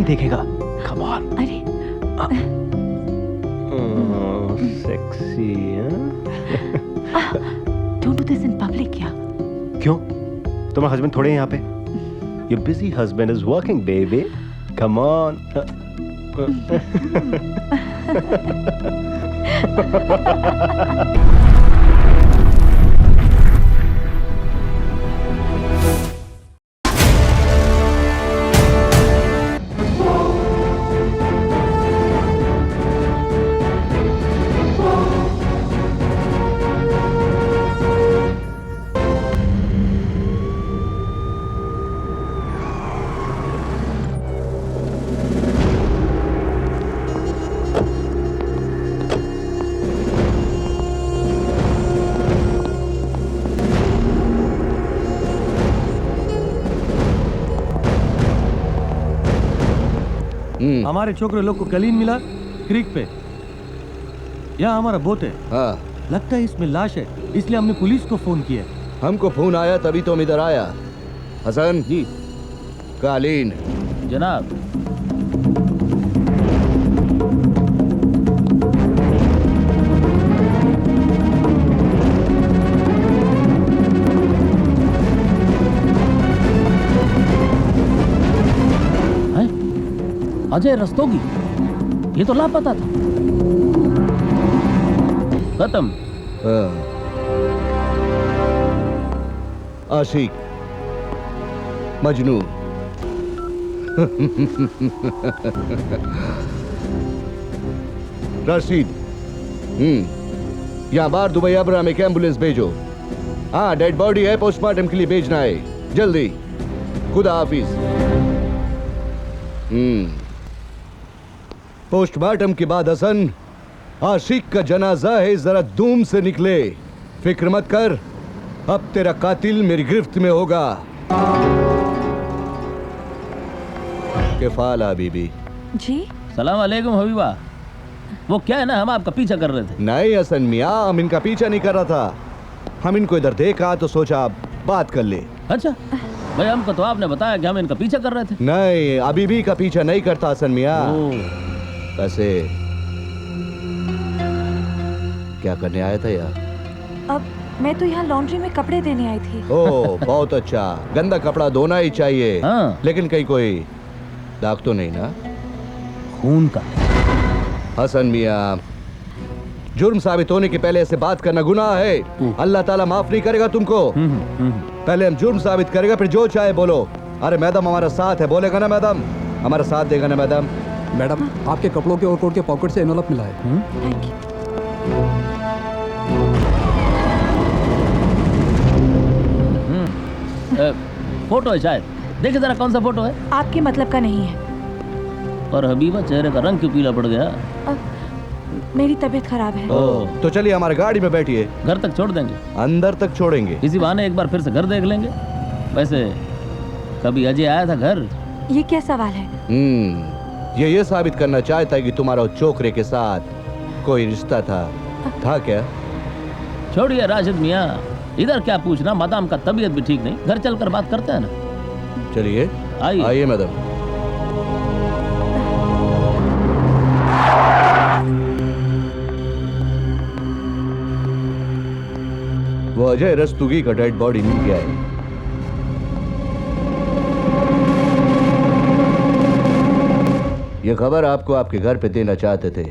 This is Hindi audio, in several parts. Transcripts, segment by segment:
देखेगा। Come on. अरे sexy. Don't do this in public. या क्यों? तुम्हारा हस्बैंड थोड़े हैं यहाँ पे? Your busy husband is working, baby. Come on. हमारे छोकरे लोग को कलीन मिला क्रीक पे। यहाँ हमारा बोट है। हाँ, लगता है इसमें लाश है, इसलिए हमने पुलिस को फोन किया। हमको फोन आया तभी तो हम इधर आया। हसन जी कालीन। जनाब। अजय रस्तोगी, ये तो लापता था। खत्म। आशिक, मजनू। रशीद, यहाँ बार दुबई अबरा में एक एम्बुलेंस भेजो। हाँ, डेड बॉडी है, पोस्टमार्टम के लिए भेजना है जल्दी। खुदा हाफिज। पोस्टमार्टम के बाद हसन, आशिक का जनाजा है, जरा धूम से निकले। फिक्र मत कर, अब तेरा कातिल मेरी गिरफ्त में होगा। केफाला बीबी। जी सलाम अलैकुम हबीबा। वो क्या है ना, हम आपका पीछा कर रहे थे। नहीं हसन मियाँ, हम इनका पीछा नहीं कर रहा था। हम इनको इधर देखा तो सोचा आप बात कर ले। अच्छा भाई, हमको तो आपने बताया कि हम इनका पीछा कर रहे थे। नहीं, अभी भी का पीछा नहीं करता हसन मियाँ। वैसे क्या करने आया था यार? अब मैं तो यहाँ लॉन्ड्री में कपड़े देने आई थी। ओह बहुत अच्छा, गंदा कपड़ा धोना ही चाहिए। हाँ। लेकिन कहीं कोई दाग तो नहीं ना? खून का। हसन मियाँ, जुर्म साबित होने के पहले ऐसे बात करना गुनाह है। अल्लाह ताला माफ नहीं करेगा तुमको। पहले हम जुर्म साबित करेगा, फिर जो चाहे बोलो। अरे मैडम हमारा साथ है, बोलेगा ना मैडम? हमारा साथ देगा ना मैडम? मैडम, आपके कपड़ों के और कोट के पॉकेट से एनवलप मिला है। Thank you. फोटो है शायद, देखिए जरा कौन सा फोटो है। आपके मतलब का नहीं है। और हबीबा, चेहरे का रंग क्यों पीला पड़ गया? मेरी तबीयत खराब है। तो चलिए हमारी गाड़ी में बैठिए। घर तक छोड़ देंगे? अंदर तक छोड़ेंगे। इसी बहाने एक बार फिर से घर देख लेंगे। वैसे कभी अजय आया था घर? ये क्या सवाल है? ये साबित करना चाहता है कि तुम्हारा चोकरे के साथ कोई रिश्ता था क्या? छोड़िए राशिद मियाँ, इधर क्या पूछना। मादाम का तबीयत भी ठीक नहीं, घर चलकर बात करते हैं ना। चलिए आइए मैडम। वो अजय रस्तोगी का डेड बॉडी मिल गया है। ये खबर आपको आपके घर पे देना चाहते थे,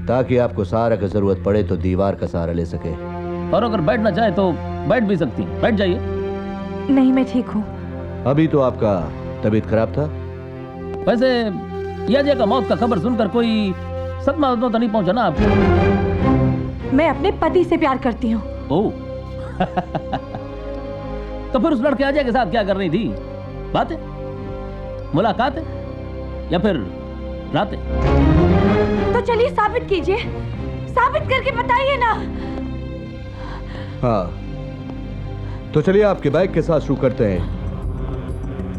ताकि आपको सहारा की जरूरत पड़े तो दीवार का सहारा ले सके। और अगर बैठना चाहे तो बैठ भी सकती, बैठ जाइए। नहीं, मैं ठीक हूँ। अभी तो आपका तबीयत खराब था। वैसे ये अजय का मौत का खबर सुनकर कोई सदमा तो नहीं पहुंचा ना आपको? मैं अपने पति से प्यार करती हूँ। ओह तो फिर उस लड़के अजय के साथ क्या कर रही थी? बातें, मुलाकातें, या फिर रातें? तो चलिए साबित कीजिए, साबित करके बताइए ना। हाँ, तो चलिए आपके बैग के साथ शुरू करते हैं।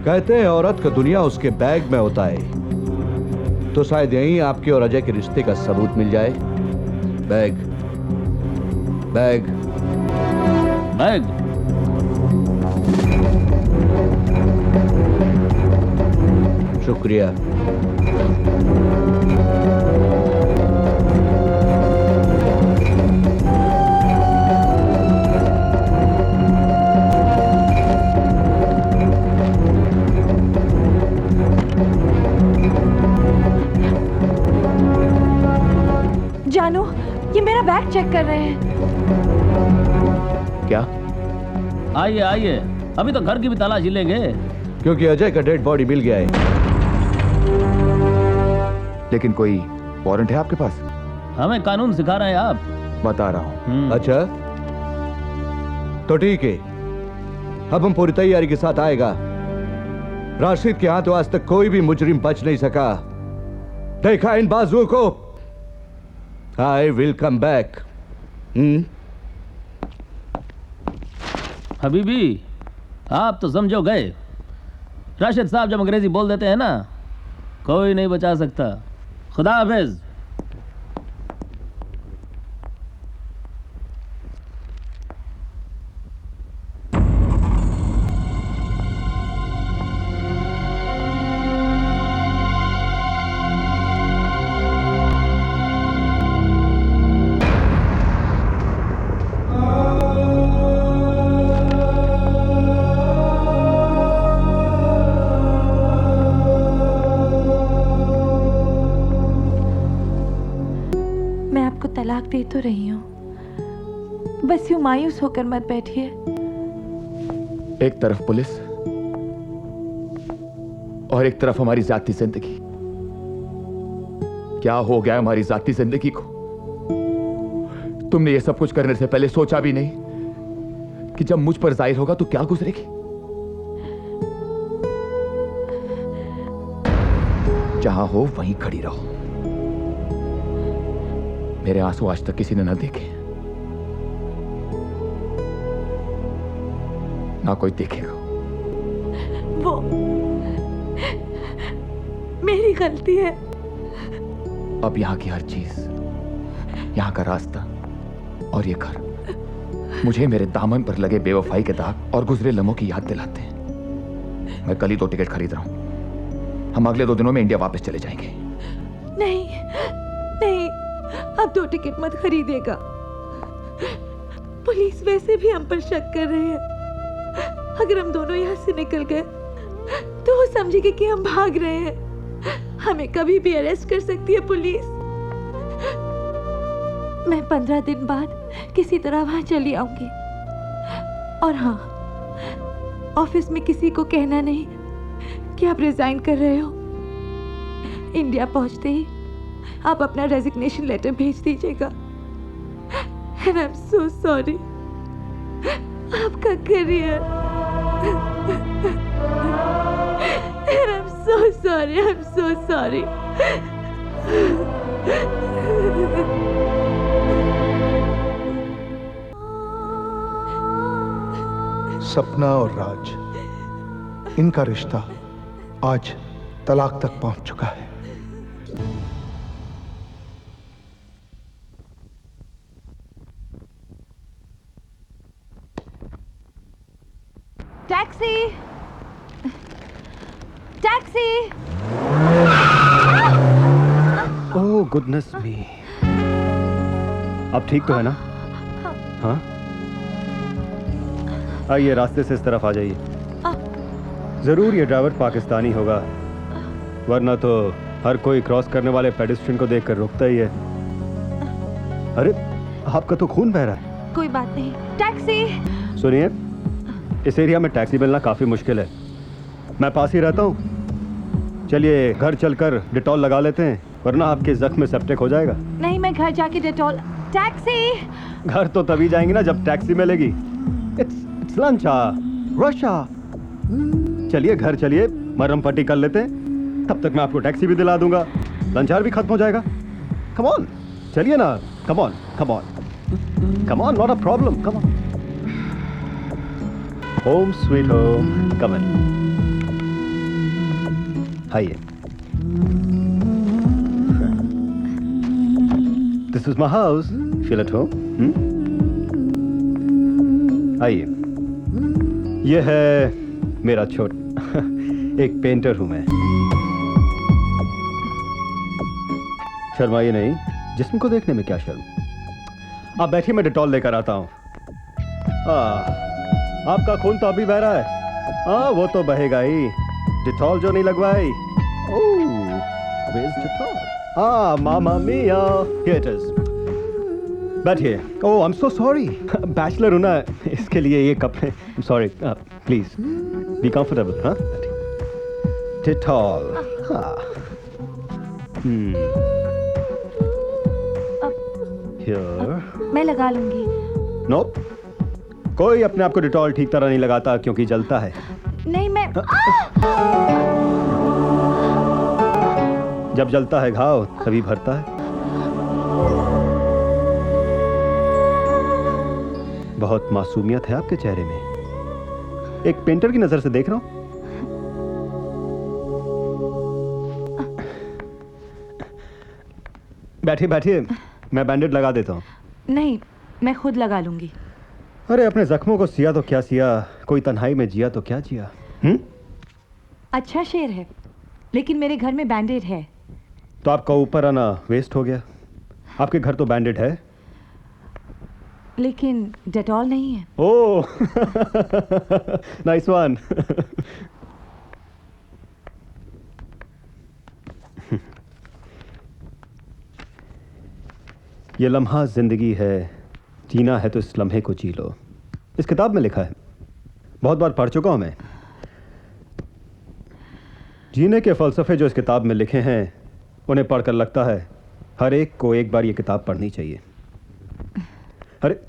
कहते हैं औरत का दुनिया उसके बैग में होता है, तो शायद यहीं आपके और अजय के रिश्ते का सबूत मिल जाए। बैग बैग शुक्रिया। जानू, ये मेरा बैग चेक कर रहे हैं। क्या? आइए आइए, अभी तो घर की भी तलाशी लेंगे। क्योंकि अजय का डेड बॉडी मिल गया है। लेकिन कोई वारंट है आपके पास? हमें कानून सिखा रहे हैं आप। बता रहा हूँ। अच्छा, तो ठीक है, अब हम पूरी तैयारी के साथ आएगा। राशिद के हाथों आज तक कोई भी मुजरिम बच नहीं सका। देखा इन बाजुओं को? I will come back. Habibi, आप तो समझो गए। राशिद साहब जब अंग्रेजी बोल देते हैं ना, कोई नहीं बचा सकता। खुदा हाफिज। तलाक दे तो रही हूँ, बस यूं मायूस होकर मत बैठिए। एक तरफ पुलिस और एक तरफ हमारी जाती जिंदगी। क्या हो गया हमारी जाती जिंदगी को? तुमने ये सब कुछ करने से पहले सोचा भी नहीं कि जब मुझ पर जाहिर होगा तो क्या गुजरेगी? जहां हो वहीं खड़ी रहो। मेरे आंसू आज तक किसी ने न देखे, ना कोई देखेगा। वो मेरी गलती है। अब यहाँ की हर चीज, यहाँ का रास्ता और ये घर मुझे मेरे दामन पर लगे बेवफाई के दाग और गुजरे लम्हों की याद दिलाते हैं। मैं कल ही 2 टिकट खरीद रहा हूं। हम अगले 2 दिनों में इंडिया वापस चले जाएंगे। नहीं नहीं, अब 2 टिकट मत खरीदेगा। पुलिस वैसे भी हम पर शक कर रहे हैं। अगर हम दोनों यहाँ से निकल गए तो वो समझेगी कि हम भाग रहे हैं। हमें कभी भी अरेस्ट कर सकती है पुलिस। मैं 15 दिन बाद किसी तरह वहां चली आऊंगी। और हाँ, ऑफिस में किसी को कहना नहीं कि आप रिजाइन कर रहे हो। इंडिया पहुंचते ही आप अपना रेजिग्नेशन लेटर भेज दीजिएगा। And I'm so sorry। आपका career. And I'm so sorry, I'm so sorry। सपना और राज, इनका रिश्ता आज तलाक तक पहुंच चुका है। Taxi, taxi. Oh goodness me. अब ठीक तो है ना? हाँ, आइए रास्ते से इस तरफ आ जाइए। जरूर ये ड्राइवर पाकिस्तानी होगा, वरना तो हर कोई क्रॉस करने वाले पेडेस्ट्रियन को देखकर रुकता ही है। अरे आपका तो खून बह रहा है। कोई बात नहीं। टैक्सी। सुनिए, इस एरिया में टैक्सी मिलना काफी मुश्किल है। मैं पास ही रहता हूँ। चलिए घर चलकर डिटॉल लगा लेते हैं, वरना आपके जख्म में सेप्टिक हो जाएगा। नहीं, मैं घर जाके डिटॉल। टैक्सी। घर तो तभी जाएंगे ना जब टैक्सी मिलेगी। It's lunch rush. चलिए घर चलिए, मरहम पट्टी कर लेते हैं, तब तक मैं आपको टैक्सी भी दिला दूंगा, लंच आवर भी खत्म हो जाएगा। कम ऑन, चलिए ना। Come on come on come on, not a problem. Come on. Home sweet home. Come in. आइए। This is my house. Feel at home. आइए। यह है मेरा छोटा एक पेंटर हूं मैं। शर्माइए नहीं, जिस्म को देखने में क्या शर्म। आप बैठिए, मैं डिटॉल लेकर आता हूँ। आपका खून तो अभी बह रहा है। हाँ, वो तो बहेगा ही। डिटॉल जो नहीं लगवाई। Oh, where's Dettol? Mamma mia, here it is। बैठिए। Oh, I am so sorry, bachelor हूं ना, इसके लिए ये कपड़े। Sorry, please be comfortable. हाँ, डिटॉल। हाँ, हियर। मैं लगा लूंगी। नो, कोई अपने आप को डिटॉल ठीक तरह नहीं लगाता क्योंकि जलता है। नहीं, मैं जब जलता है घाव तभी भरता है। बहुत मासूमियत है आपके चेहरे में। एक पेंटर की नजर से देख रहा हूं। बैठिए बैठिए, मैं बैंडेड लगा देता हूं। नहीं, मैं खुद लगा लूंगी। अरे, अपने जख्मों को सिया तो क्या सिया, कोई तन्हाई में जिया तो क्या जिया। अच्छा शेर है, लेकिन मेरे घर में बैंडेड है। तो आपका ऊपर आना वेस्ट हो गया। आपके घर तो बैंडेड है, लेकिन डेटॉल नहीं है। ओह, नाइस वन। ये लम्हा जिंदगी है, जीना है तो इस लम्हे को जी लो। इस किताब में लिखा है, बहुत बार पढ़ चुका हूं मैं। जीने के फलसफे जो इस किताब में लिखे हैं, उन्हें पढ़कर लगता है हर एक को एक बार ये किताब पढ़नी चाहिए। अरे,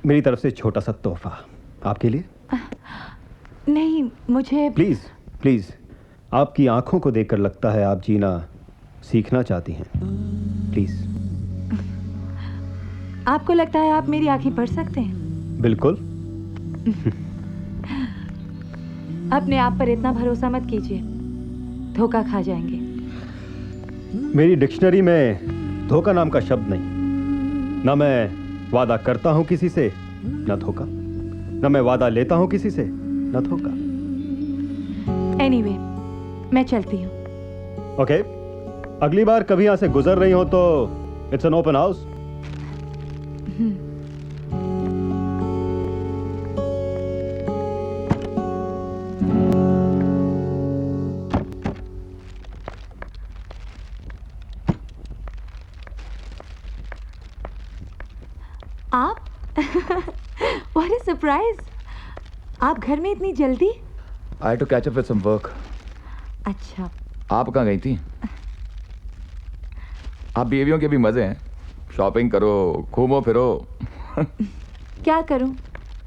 मेरी तरफ से छोटा सा तोहफा आपके लिए। नहीं, मुझे प्लीज प्लीज, आपकी आंखों को देखकर लगता है आप जीना सीखना चाहती हैं। प्लीज। आपको लगता है आप मेरी आंखें पढ़ सकते हैं? बिल्कुल। अपने आप पर इतना भरोसा मत कीजिए, धोखा खा जाएंगे। मेरी डिक्शनरी में धोखा नाम का शब्द नहीं। ना मैं वादा करता हूं किसी से, ना धोखा। ना मैं वादा लेता हूं किसी से, ना धोखा। एनीवे, मैं चलती हूँ। ओके, अगली बार कभी यहां से गुजर रही हो तो इट्स एन ओपन हाउस। आप? What a surprise! आप घर में इतनी जल्दी? I had to catch up with some work. अच्छा। आप कहाँ गई थी? आप बीवियों के भी मजे हैं। शॉपिंग करो, घूमो फिरो। क्या करूं?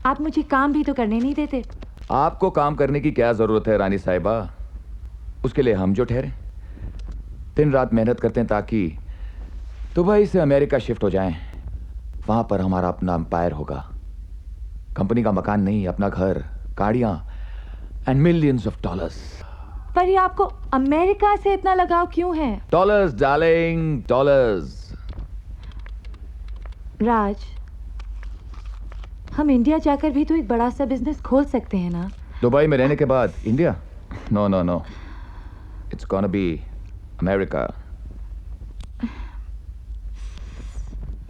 आप मुझे काम भी तो करने नहीं देते। आपको काम करने की क्या जरूरत है रानी साहिबा? उसके लिए हम जो ठहरे, दिन रात मेहनत करते हैं ताकि दुबई से अमेरिका शिफ्ट हो जाएं। वहां पर हमारा अपना एम्पायर होगा। कंपनी का मकान नहीं, अपना घर, गाड़ियां एंड मिलियंस ऑफ डॉलर्स। पर ये आपको अमेरिका से इतना लगाव क्यों है? Dollars darling, dollars. राज, हम इंडिया जाकर भी तो एक बड़ा सा बिजनेस खोल सकते हैं ना? दुबई में रहने के बाद India? No no no, it's gonna be America.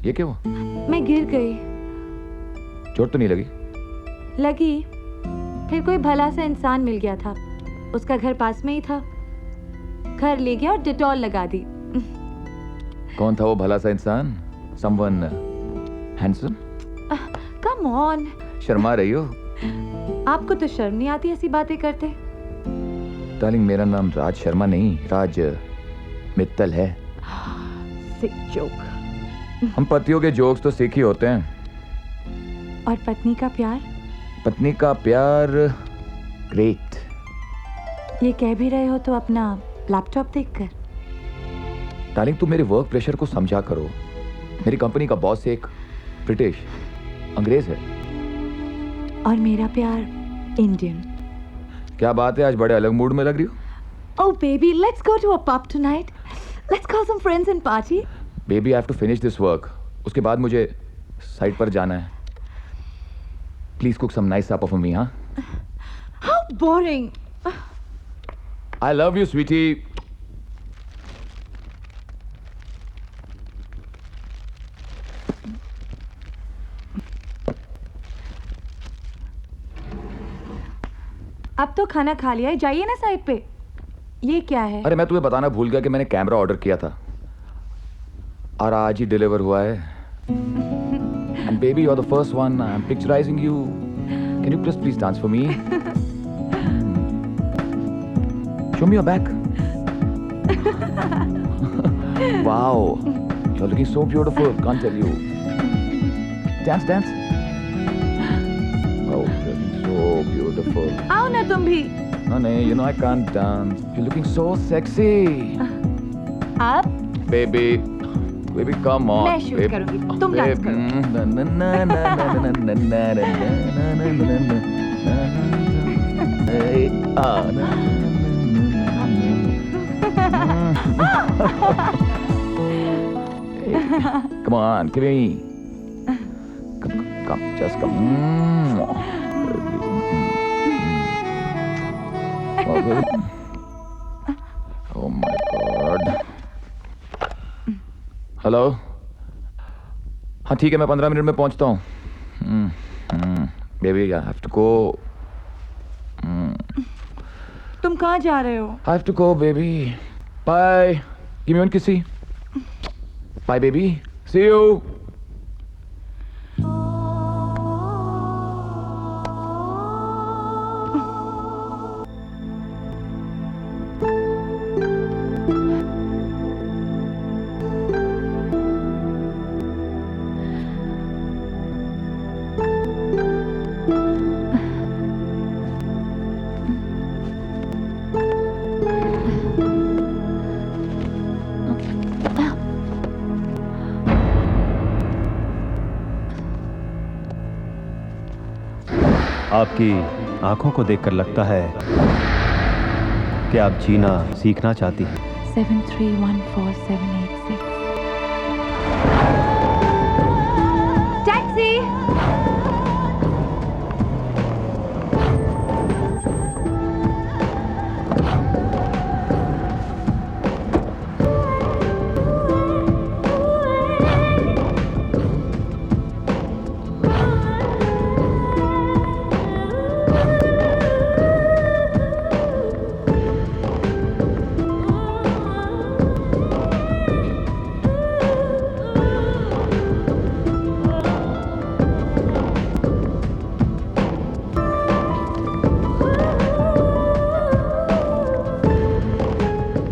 ये क्यों? मैं गिर गई। चोट तो नहीं लगी? लगी, फिर कोई भला सा इंसान मिल गया था। उसका घर पास में ही था। घर ले गया और डिटॉल लगा दी। कौन था वो भला सा इंसान? Someone handsome? Come on. Sharma रही हो? आपको तो शर्म नहीं आती ऐसी बातें करते? डार्लिंग, मेरा नाम राज शर्मा नहीं, राज मित्तल है। सिक जोक। हम पतियों के जोक्स तो सीख ही होते हैं। और पत्नी का प्यार? पत्नी का प्यार ग्रेट। ये कह भी रहे हो तो अपना लैपटॉप देखकर। डार्लिंग, तुम मेरे वर्क प्रेशर को समझा करो। मेरी कंपनी का बॉस एक ब्रिटिश अंग्रेज है। और मेरा प्यार इंडियन। क्या बात है, आज बड़े अलग मूड में लग रही हो। Oh baby, let's go to a pub tonight. Let's call some friends and party. Baby, I have to finish this work. उसके बाद मुझे साइट पर जाना है। Please cook some nice supper for me. हाँ, how boring. I love you sweetie. अब तो खाना खा लिया है, जाइए ना साइड पे। ये क्या है? अरे मैं तुम्हें बताना भूल गया कि मैंने कैमरा ऑर्डर किया था और आज ही डिलीवर हुआ है। And baby you are the first one, I am picturising you. Can you please dance for me? Show me your back. Wow, you are looking so beautiful, can't tell you. Dance dance. Oh, looking so beautiful. आओ ना तुम भी। No, no, you know I can't dance. You're looking so sexy. आप? Baby, baby, come on. मैं शूट babe. करूंगी, तुम डांस करो। Na, na, na, na, na, na, na, na, na, na, na, na, na, na. Hey, ah, na, na, na. Hey, come on, give me. Come, just come. Oh my God. Hello. हाँ ठीक है, मैं 15 मिनट में पहुंचता हूँ। Baby I have to go. तुम कहाँ जा रहे हो? I have to go, baby. Bye. Give me one kissy. Bye, baby. See you. आपकी आंखों को देखकर लगता है कि आप जीना सीखना चाहती हैं। 7314786। टैक्सी।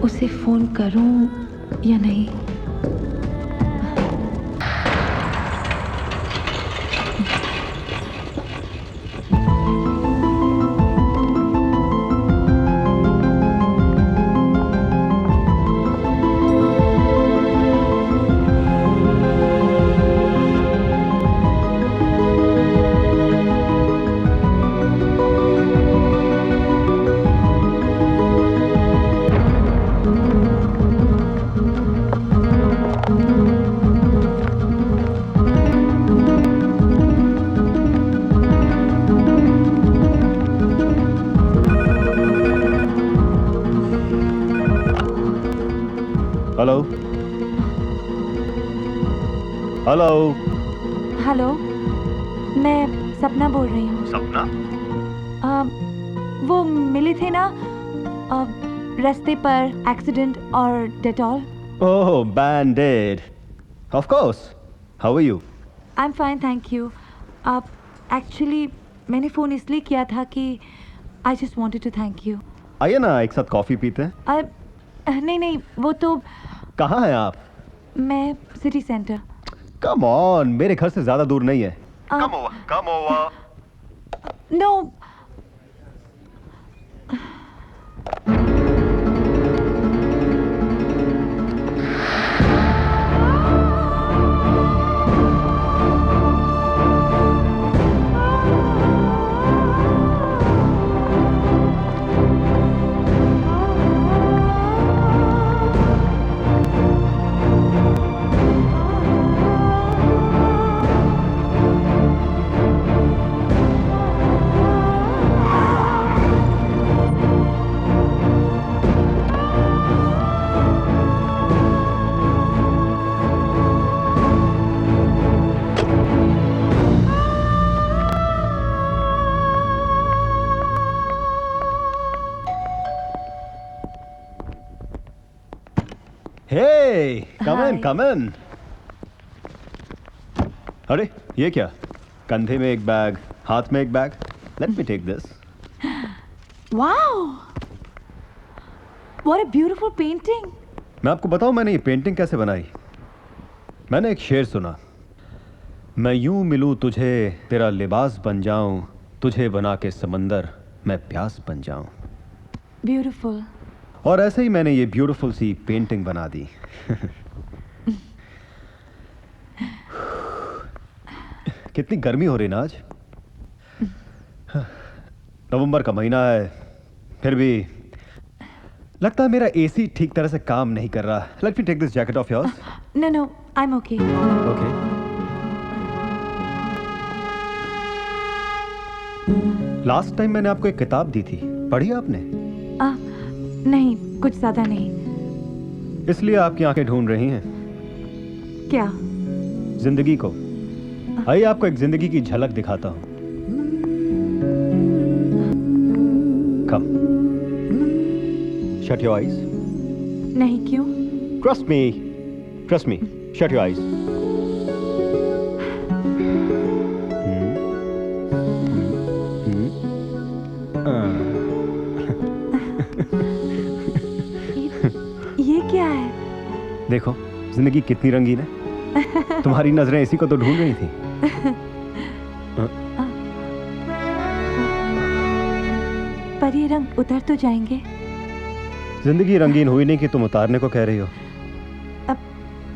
उसे फोन करूं या नहीं? Hello hello. हेलो, मैं सपना बोल रही हूँ। सपना? वो मिले थे ना रास्ते पर, एक्सीडेंट और Dettol. Oh, bandaid. Of course. How are you? I am fine, thank you. Actually मैंने फ़ोन इसलिए किया था कि I just wanted to thank you. आइए ना, एक साथ कॉफी पीते हैं। नहीं नहीं, वो तो कहाँ हैं आप? मैं सिटी सेंटर। कम ऑन, मेरे घर से ज्यादा दूर नहीं है। Come over. No. Hey, come in, Hi. come in. अरे ये क्या? कंधे में एक बैग, हाथ में एक bag. Let me take this. Wow! What a beautiful painting. मैं आपको बताऊं मैंने ये पेंटिंग कैसे बनाई. मैंने एक शेर सुना. मैं यूं मिलूं तुझे, तेरा लिबास बन जाऊं, तुझे बना के समंदर मैं प्यास बन जाऊं. Beautiful. और ऐसे ही मैंने ये ब्यूटीफुल सी पेंटिंग बना दी. कितनी गर्मी हो रही ना आज. नवंबर का महीना है, फिर भी लगता है मेरा एसी ठीक तरह से काम नहीं कर रहा. Let me take this jacket off yours. No, no, I'm okay. Okay. Last time मैंने आपको एक किताब दी थी, पढ़ी आपने? नहीं, कुछ ज्यादा नहीं. इसलिए आपकी आंखें ढूंढ रही हैं क्या? जिंदगी को. आइए आपको एक जिंदगी की झलक दिखाता हूं. कम. Shut your eyes. नहीं, क्यों? Trust me. Trust me. Shut your eyes. ये क्या है? देखो जिंदगी कितनी रंगीन है. तुम्हारी नजरें इसी को तो ढूंढ रही थी. पर ये रंग उतर तो जाएंगे. जिंदगी रंगीन हुई नहीं कि तुम उतारने को कह रही हो.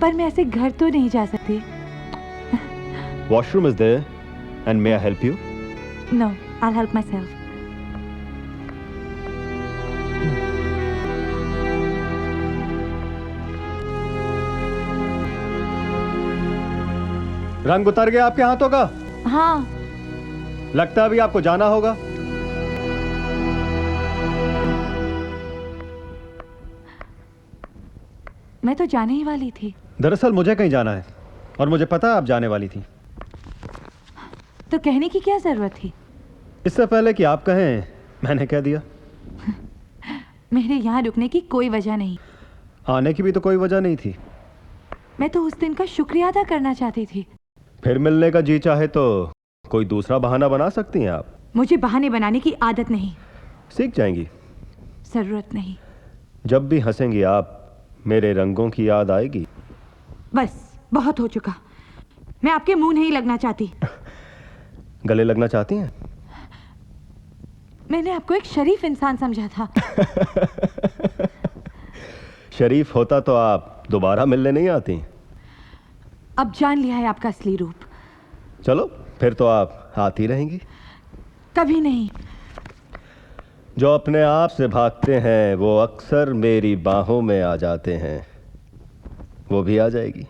पर मैं ऐसे घर तो नहीं जा सकती. Washroom is there and may I help you? No, I'll help myself. रंग उतर गया आपके हाथों का. हाँ. लगता है अभी आपको जाना होगा. मैं तो जाने ही वाली थी. दरअसल मुझे कहीं जाना है और मुझे पता है आप जाने वाली थी. तो कहने की क्या जरूरत थी? इससे पहले कि आप कहें मैंने कह दिया. मेरे यहाँ रुकने की कोई वजह नहीं. आने की भी तो कोई वजह नहीं थी. मैं तो उस दिन का शुक्रिया अदा करना चाहती थी. फिर मिलने का जी चाहे तो कोई दूसरा बहाना बना सकती हैं आप. मुझे बहाने बनाने की आदत नहीं. सीख जाएंगी. जरूरत नहीं. जब भी हंसेंगी आप मेरे रंगों की याद आएगी. बस बहुत हो चुका. मैं आपके मुंह नहीं लगना चाहती. गले लगना चाहती हैं? मैंने आपको एक शरीफ इंसान समझा था. शरीफ होता तो आप दोबारा मिलने नहीं आती. अब जान लिया है आपका असली रूप. चलो फिर तो आप आती रहेंगी. कभी नहीं. जो अपने आप से भागते हैं वो अक्सर मेरी बाहों में आ जाते हैं. वो भी आ जाएगी.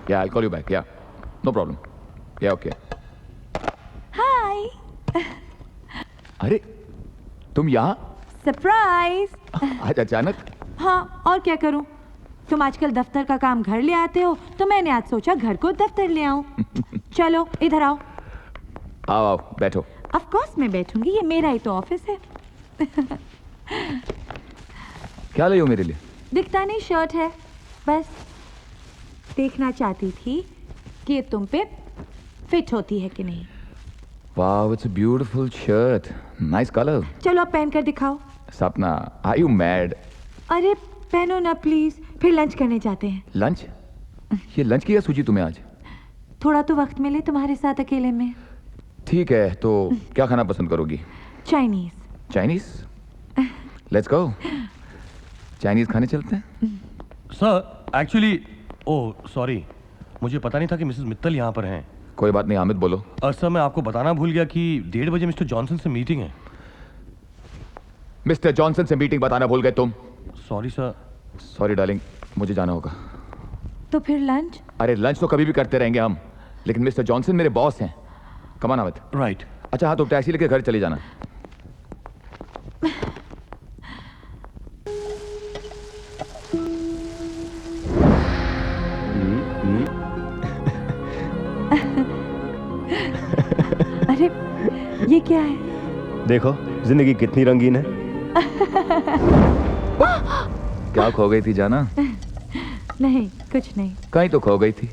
Yeah, I'll call you back. Yeah, no problem. Yeah, okay. हाय. अरे तुम यहाँ सरप्राइज. आज अचानक? हाँ, और क्या करूं? तुम आजकल दफ्तर का काम घर ले आते हो, तो मैंने आज सोचा घर को दफ्तर ले आऊं. चलो इधर आओ. आओ आओ बैठो. ऑफ कोर्स मैं बैठूंगी. ये मेरा ही तो ऑफिस है. क्या लाई हो मेरे लिए? दिखता नहीं, शर्ट है. बस देखना चाहती थी कि ये तुम पे फिट होती है कि नहीं. Wow, it's a beautiful shirt. Nice color. चलो अब पहन कर दिखाओ. सपना, are you mad? अरे पहनो ना प्लीज. फिर लंच करने जाते हैं. लंच? ये लंच की क्या सूची तुम्हें आज? थोड़ा तो वक्त मिले तुम्हारे साथ अकेले में. ठीक है, तो क्या खाना पसंद करोगी? Chinese. Chinese? Let's go. Chinese खाने चलते हैं. सर एक्चुअली ओह सॉरी, मुझे पता नहीं था कि मिसेस मित्तल यहाँ पर हैं. कोई बात नहीं, हामिद बोलो. सर मैं आपको बताना भूल गया कि 1:30 बजे मिस्टर जॉनसन से मीटिंग है. मिस्टर जॉनसन से मीटिंग बताना भूल गए तुम. Sorry sir. सॉरी डार्लिंग, मुझे जाना होगा. तो फिर लंच? अरे लंच तो कभी भी करते रहेंगे हम, लेकिन मिस्टर जॉनसन मेरे बॉस हैं. Come on Hamid. राइट. अच्छा हाँ, तो टैक्सी लेके घर चले जाना. अरे ये क्या है? देखो जिंदगी कितनी रंगीन है। क्या खो गई थी जाना? नहीं, कुछ नहीं। कहीं तो खो गई थी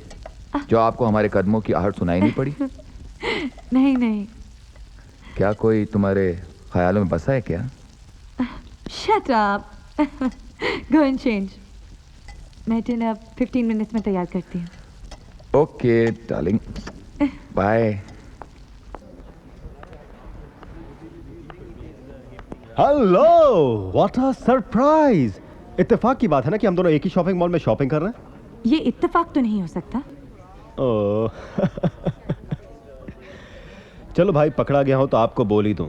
जो आपको हमारे कदमों की आहट सुनाई नहीं पड़ी। नहीं नहीं। क्या कोई तुम्हारे ख्यालों में बसा है क्या? Shut up. Go and change. मैं डिनर 15 मिनट्स में तैयार करती हूँ। Okay darling, bye. Hello, what a surprise. इत्तेफाक की बात है ना कि हम दोनों एक ही शॉपिंग मॉल में शॉपिंग कर रहे हैं। ये इत्तेफाक तो नहीं हो सकता। ओह। चलो भाई, पकड़ा गया हूं तो आपको बोल ही दूं।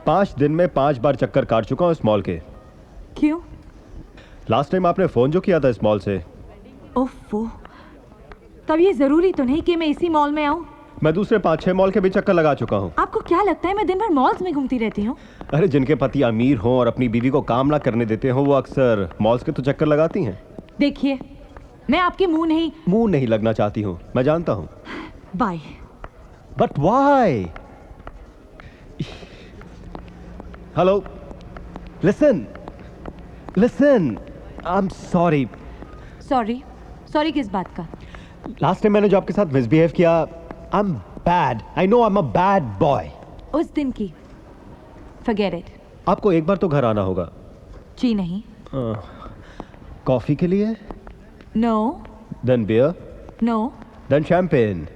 5 दिन में 5 बार चक्कर काट चुका हूं इस मॉल के। क्यों? लास्ट टाइम आपने फोन जो किया था इस मॉल से। ओफो, तब ये जरूरी तो नहीं कि मैं इसी मॉल में आऊं। मैं दूसरे 5-6 मॉल के भी चक्कर लगा चुका हूं। आपको क्या लगता है मैं दिन भर मॉल्स में घूमती रहती हूँ? अरे, जिनके पति अमीर हों और अपनी बीवी को काम ना करने देते हो, वो अक्सर मॉल्स के तो चक्कर लगाती हैं। देखिए, मैं आपके मुंह नहीं लगना चाहती हूँ, मैं जानता हूँ। Bye. But why? Hello, listen, I am sorry. Sorry किस बात का? लास्ट टाइम मैंने जो आपके साथ मिसबिहेव किया, I am bad, I know I am a bad boy. उस दिन की फॉरगेट इट। आपको एक बार तो घर आना होगा। जी नहीं। कॉफी के लिए? No. Then beer? No. Then champagne?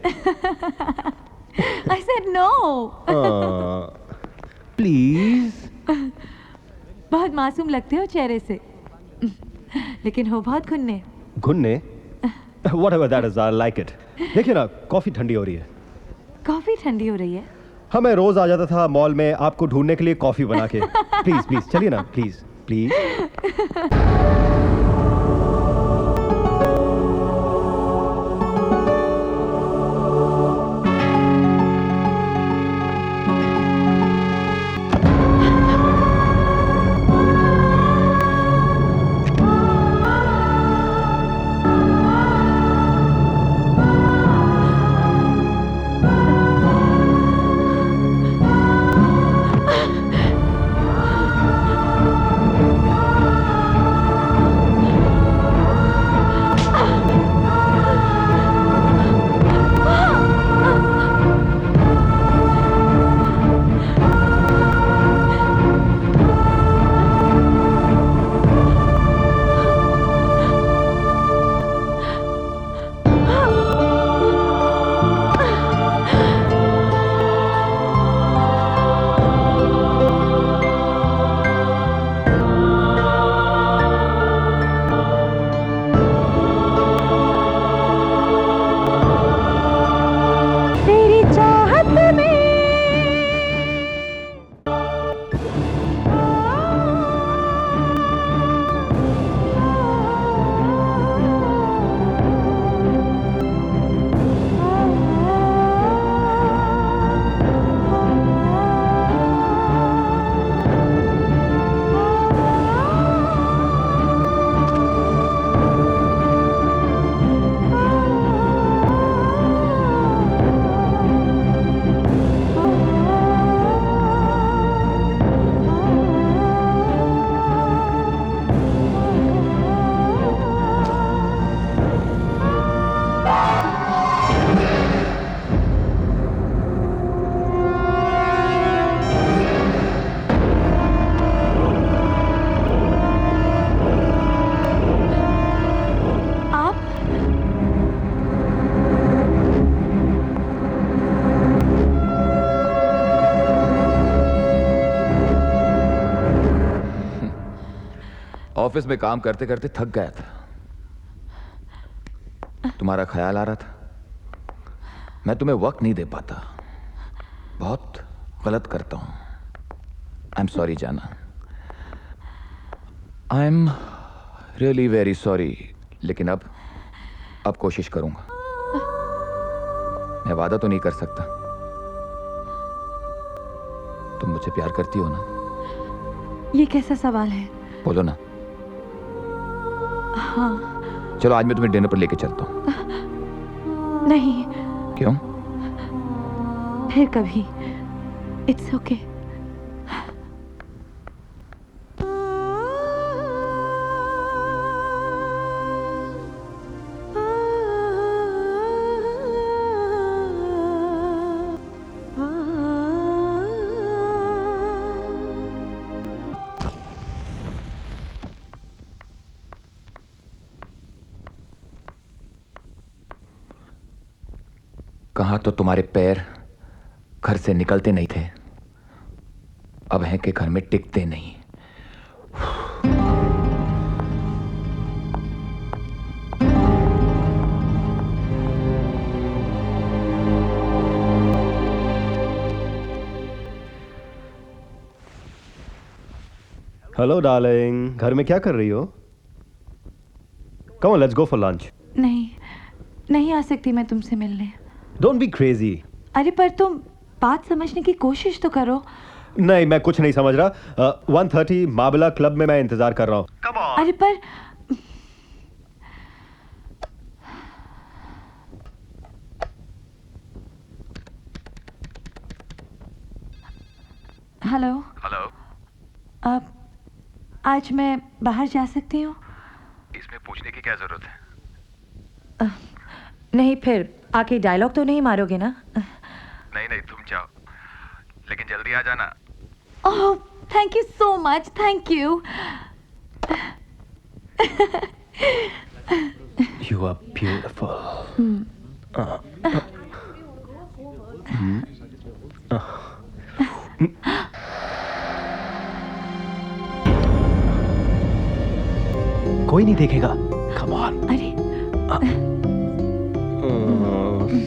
I said no. Please. बहुत मासूम लगते हो चेहरे से, लेकिन हो बहुत घुन्ने। घुन्ने? Whatever that is, I like it. देखिए ना, कॉफी ठंडी हो रही है। कॉफी ठंडी हो रही है? हाँ, मैं रोज आ जाता था मॉल में आपको ढूंढने के लिए कॉफी बना के। प्लीज प्लीज चलिए ना, प्लीज प्लीज। ऑफिस में काम करते करते थक गया था। तुम्हारा ख्याल आ रहा था। मैं तुम्हें वक्त नहीं दे पाता, बहुत गलत करता हूं। आई एम सॉरी जाना, I am really very sorry. लेकिन अब कोशिश करूंगा। मैं वादा तो नहीं कर सकता। तुम मुझे प्यार करती हो ना? ये कैसा सवाल है? बोलो ना। हाँ। चलो आज मैं तुम्हें डिनर पर लेके चलता हूँ। नहीं। क्यों? फिर कभी। It's okay. कहां तो तुम्हारे पैर घर से निकलते नहीं थे, अब हैं कि घर में टिकते नहीं। हेलो डार्लिंग, घर में क्या कर रही हो? Come on, let's go for lunch. नहीं आ सकती मैं तुमसे मिलने। Don't be crazy. अरे पर तुम बात समझने की कोशिश तो करो। नहीं, मैं कुछ नहीं समझ रहा। 1:30 माबला क्लब में मैं इंतजार कर रहा हूँ। कम ऑन। अरे पर हेलो। अब आज मैं बाहर जा सकती हूँ? इसमें पूछने की क्या जरूरत है? नहीं, फिर आके डायलॉग तो नहीं मारोगे ना? नहीं, तुम जाओ, लेकिन जल्दी आ जाना। Oh, thank you so much, thank you. You are beautiful. कोई नहीं देखेगा। Come on. अरे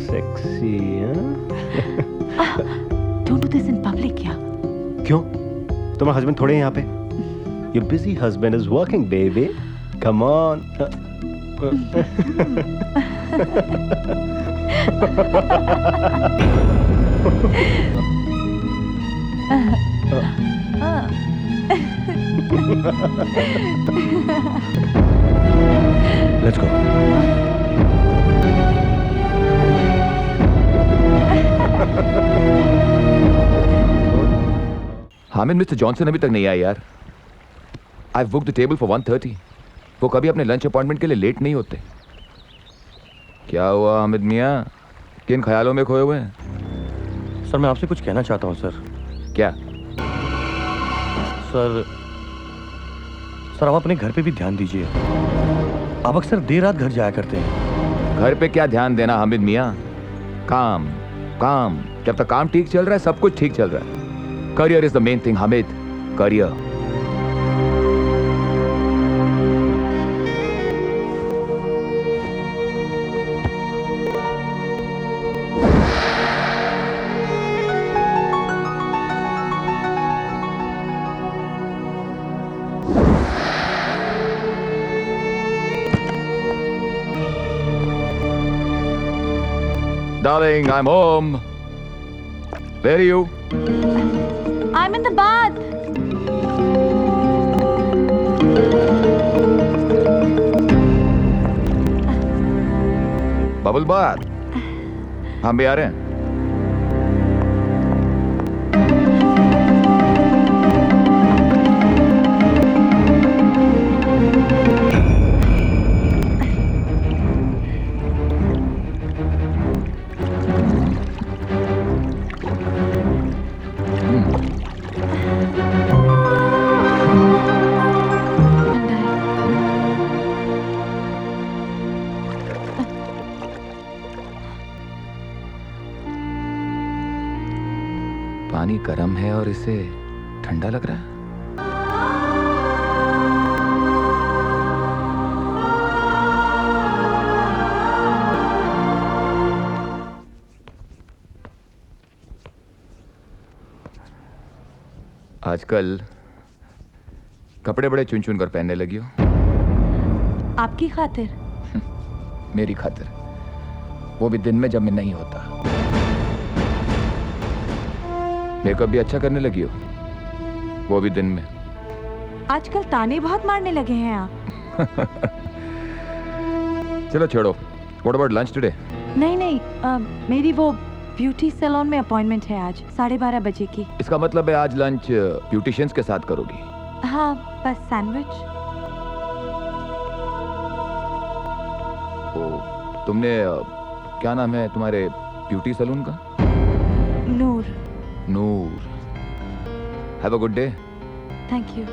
sexy. Don't do this in public. क्या? क्यों? तुम्हारा हस्बैंड थोड़े हैं यहाँ पे? Your busy husband is working, baby. Come on. Let's go. Hamid, mister Johnson अभी तक नहीं आया यार। I book the table for 1:30। वो कभी अपने लंच अपॉइंटमेंट के लिए लेट नहीं होते। क्या हुआ हामिद मियाँ, किन ख्यालों में खोए हुए हैं? सर मैं आपसे कुछ कहना चाहता हूँ सर। क्या? सर आप अपने घर पे भी ध्यान दीजिए। आप अक्सर देर रात घर जाया करते हैं। घर पे क्या ध्यान देना हामिद मियाँ, काम काम। जब तक काम ठीक चल रहा है सब कुछ ठीक चल रहा है। Career is the main thing Hamid, career. Darling, I'm home. Where are you? I'm in the bath. Bubble बात। हम भी आ रहे हैं। पानी गर्म है और इसे ठंडा लग रहा है। आजकल कपड़े बड़े चुन चुन कर पहनने लगी हो। आपकी खातिर? मेरी खातिर, वो भी दिन में जब मैं नहीं होता। मेकअप भी अच्छा करने लगी हो, वो भी दिन में। आजकल ताने बहुत मारने लगे हैं आप। चलो छोड़ो, व्हाट अबाउट लंच टुडे? नहीं, मेरी वो ब्यूटी सैलून में अपॉइंटमेंट है आज 12:30 बजे की। इसका मतलब है आज लंच ब्यूटिशियंस के साथ करोगी? हाँ, बस सैंडविच। तुमने क्या नाम है तुम्हारे ब्यूटी सैलून का? Noor. Noor. Have a good day. Thank you.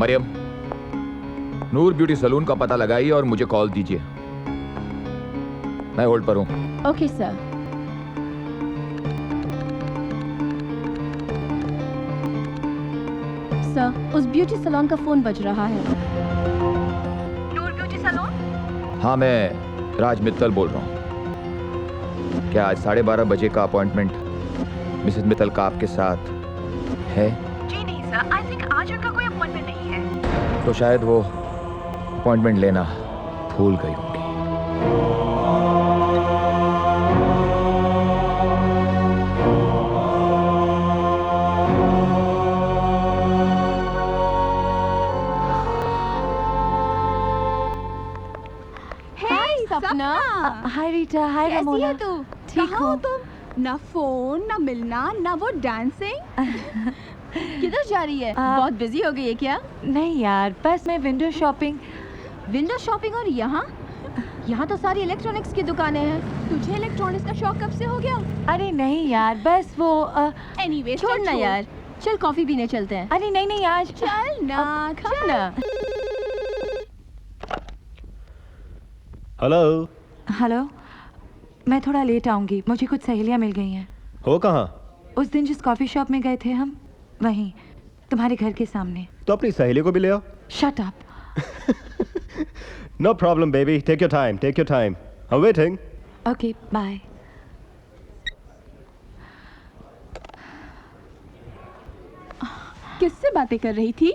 Mariyam, Noor beauty salon का पता लगाइए और मुझे कॉल दीजिए। मैं होल्ड पर हूं। Okay sir. सर, उस ब्यूटी सैलून का फोन बज रहा है। नूर ब्यूटी सैलून? हाँ, मैं राज मित्तल बोल रहा हूँ। क्या आज 12:30 बजे का अपॉइंटमेंट मिसेस मित्तल का आपके साथ है? जी नहीं सर, आई थिंक आज उनका कोई अपॉइंटमेंट नहीं है। तो शायद वो अपॉइंटमेंट लेना भूल गई होंगी। सपना, हाय रीटा, हाय कैसी रमोला। है तू? ठीक कहाँ हो हो तुम? ना फोन, ना मिलना, ना वो डांसिंग। किधर जा रही है? बहुत बिजी हो गई है क्या? नहीं यार, बस मैं विंडो शॉपिंग। Window shopping? और यहाँ? यहाँ तो सारी इलेक्ट्रॉनिक्स की दुकानें हैं। तुझे इलेक्ट्रॉनिक्स का शौक कब से हो गया? अरे नहीं यार, बस वो एनीवे, छोड़ ना यार। चल कॉफी पीने चलते हैं। अरे नहीं नहीं आज चल ना, चल ना। हेलो। हेलो, मैं थोड़ा लेट आऊंगी, मुझे कुछ सहेलियां मिल गई हैं। हो कहाँ? उस दिन जिस कॉफी शॉप में गए थे हम, वहीं तुम्हारे घर के सामने। तो अपनी सहेली को भी ले आओ। Shut up. No problem baby, take your time, take your time, I am waiting. Okay bye. किससे बातें कर रही थी?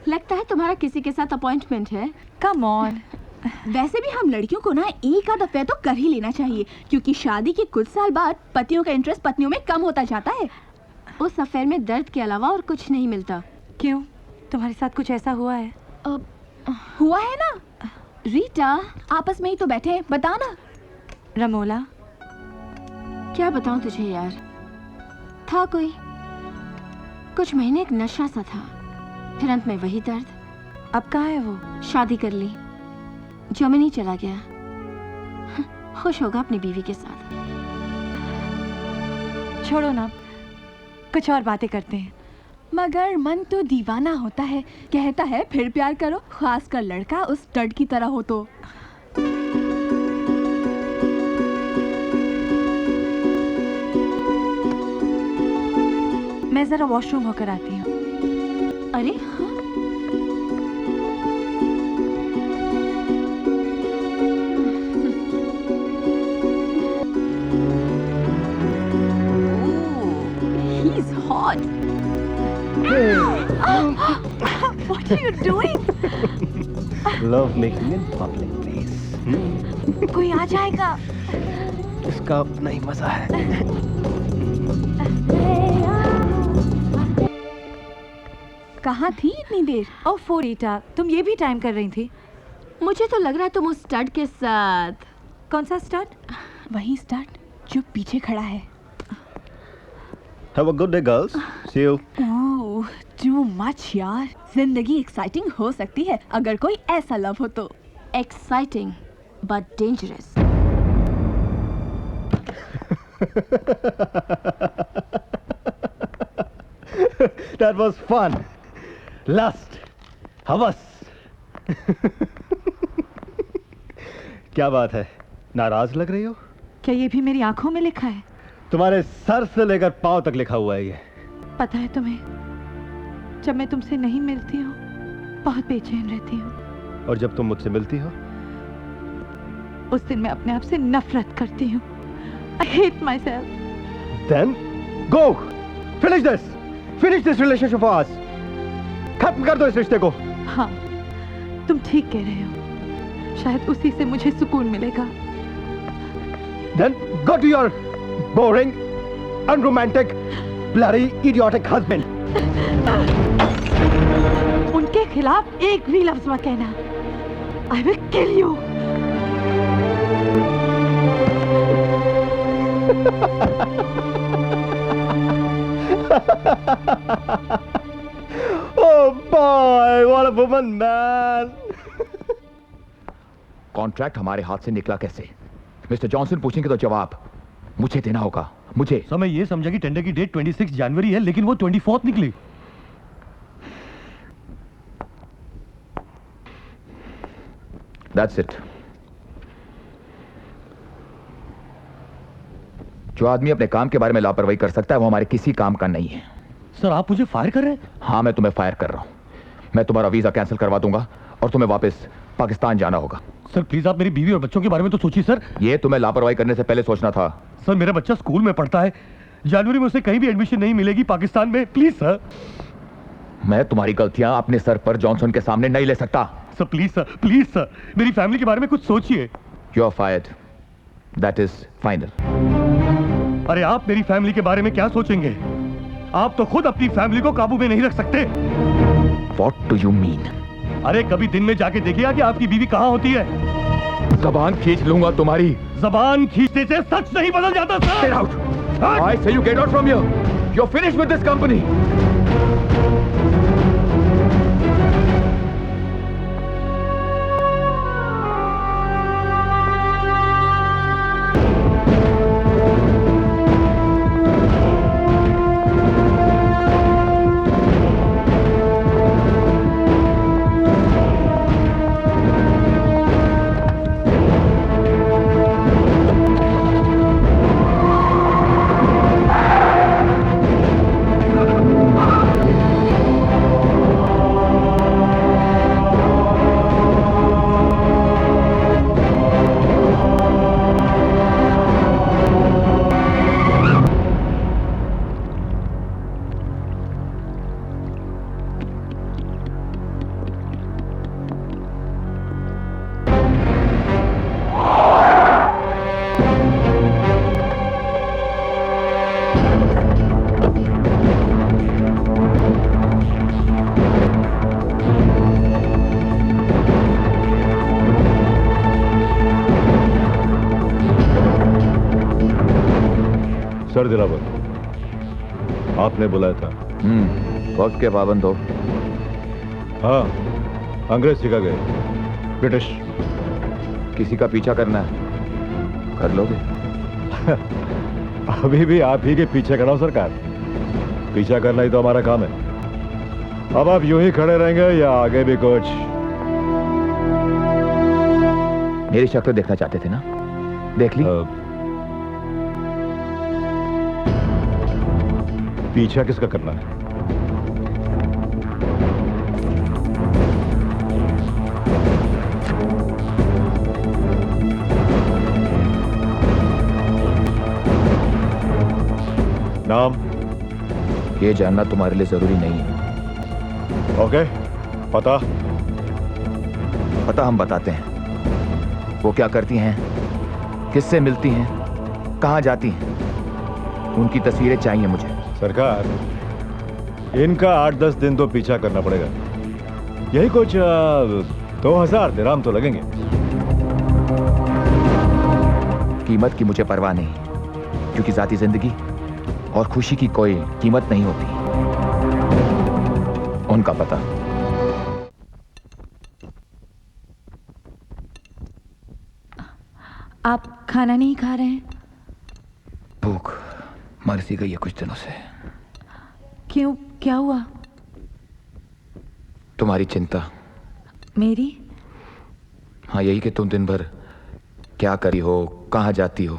लगता है तुम्हारा किसी के साथ अपॉइंटमेंट है। Come on. वैसे भी हम लड़कियों को ना एक आध अफेयर तो कर ही लेना चाहिए, क्योंकि शादी के कुछ साल बाद पतियों का इंटरेस्ट पत्नियों में कम होता जाता है। उस अफेयर में दर्द के अलावा और कुछ नहीं मिलता। क्यों, तुम्हारे साथ कुछ ऐसा हुआ है? हुआ है ना। रीटा, आपस में ही तो बैठे हैं, बता ना। रमोला, क्या बताऊं तुझे यार, था कोई कुछ महीने एक नशा सा था, फिर अंत में वही दर्द। अब कहाँ है वो? शादी कर ली, जर्मनी चला गया। खुश होगा अपनी बीवी के साथ। छोड़ो ना, कुछ और बातें करते हैं। मगर मन तो दीवाना होता है, कहता है फिर प्यार करो, खासकर लड़का उस स्टड की तरह हो तो। मैं जरा वॉशरूम होकर आती हूँ। अरे हाँ। He's hot. What are you doing? Love making in public place. कोई आ जाएगा। इसका अपना ही मजा है। कहाँ थी इतनी देर? ओह फोरीटा, तुम ये भी टाइम कर रही थी? मुझे तो लग रहा है तुम उस स्टड के साथ। कौन सा स्टार्ट? वही स्टड जो पीछे खड़ा है। Have a good day, girls. See you. Oh, too much यार। जिंदगी एक्साइटिंग हो सकती है अगर कोई ऐसा लव हो तो। Exciting but dangerous. That was fun. Lust. हवस। क्या बात है, नाराज लग रही हो? क्या ये भी मेरी आंखों में लिखा है? तुम्हारे सर से लेकर पांव तक लिखा हुआ है ये। पता है तुम्हें, जब मैं तुमसे नहीं मिलती हूँ बहुत बेचैन रहती हूँ। और जब तुम मुझसे मिलती हो उस दिन मैं अपने आप से नफरत करती हूँ। I hate myself. Then go. Finish this. Finish this relationship of ours. खत्म कर दो इस रिश्ते को। हाँ, तुम ठीक कह रहे हो। शायद उसी से मुझे सुकून मिलेगा। Then go to your boring, unromantic, bloody, idiotic husband. उनके खिलाफ एक भी लफ्ज मत कहना। I will kill you. Oh boy, what a woman, man. Contract हमारे हाथ से निकला कैसे? मिस्टर जॉनसन पूछेंगे तो जवाब मुझे देना होगा। मुझे। समय ये समझा कि टेंडर की डेट 26 जनवरी है, लेकिन वो 24 निकली। That's it. जो आदमी अपने काम के बारे में लापरवाही कर सकता है वो हमारे किसी काम का नहीं है। सर आप मुझे फायर कर रहे हैं? हाँ, मैं तुम्हें फायर कर रहा हूं। मैं तुम्हारा वीजा कैंसिल करवा दूंगा और तुम्हें वापस पाकिस्तान जाना होगा। सर प्लीज आप मेरी बीवी और बच्चों के बारे में तो सोचिए सर। ये तुम्हें लापरवाही करने से पहले सोचना था। सर मेरा बच्चा स्कूल में पढ़ता है, जनवरी में उसे कहीं भी एडमिशन नहीं मिलेगी पाकिस्तान में, प्लीज सर। मैं तुम्हारी गलतियां अपने सर पर जॉनसन के सामने नहीं ले सकता। सर प्लीज सर, मेरी फैमिली के बारे में कुछ सोचिए। You are fired, that is final. अरे आप मेरी फैमिली के बारे में क्या सोचेंगे? आप तो खुद अपनी फैमिली को काबू में नहीं रख सकते। What do you mean? अरे कभी दिन में जाके देखिएगा कि आपकी बीवी कहाँ होती है। जबान खींच लूंगा तुम्हारी। जबान खींचने से सच नहीं बदल जाता sir. Get out! I say you get out from here. You're finished with this company. Sir Dilawar, आपने बुलाया था। वक्त के पाबंद हो। हाँ, अंग्रेज सिखा गए, ब्रिटिश। किसी का पीछा करना है, कर लोगे। अभी भी आप ही के पीछे खड़ा हूं सरकार। पीछा करना ही तो हमारा काम है। अब आप यूं ही खड़े रहेंगे या आगे भी कुछ? मेरी शक्ल देखना चाहते थे ना, देख ली। पीछा किसका करना है? नाम? ये जानना तुम्हारे लिए जरूरी नहीं है। ओके, पता? पता हम बताते हैं। वो क्या करती हैं, किससे मिलती हैं, कहां जाती हैं, उनकी तस्वीरें चाहिए मुझे। सरकार, इनका 8-10 दिन तो पीछा करना पड़ेगा। यही कुछ 2000 दिरहम तो लगेंगे। कीमत की मुझे परवाह नहीं, क्योंकि जाती जिंदगी और खुशी की कोई कीमत नहीं होती। उनका पता। आप खाना नहीं खा रहे हैं? भूख मर सी गई है कुछ दिनों से। क्यों, क्या हुआ? तुम्हारी चिंता। मेरी? हाँ, यही कि तुम दिन भर क्या करी हो, कहाँ जाती हो।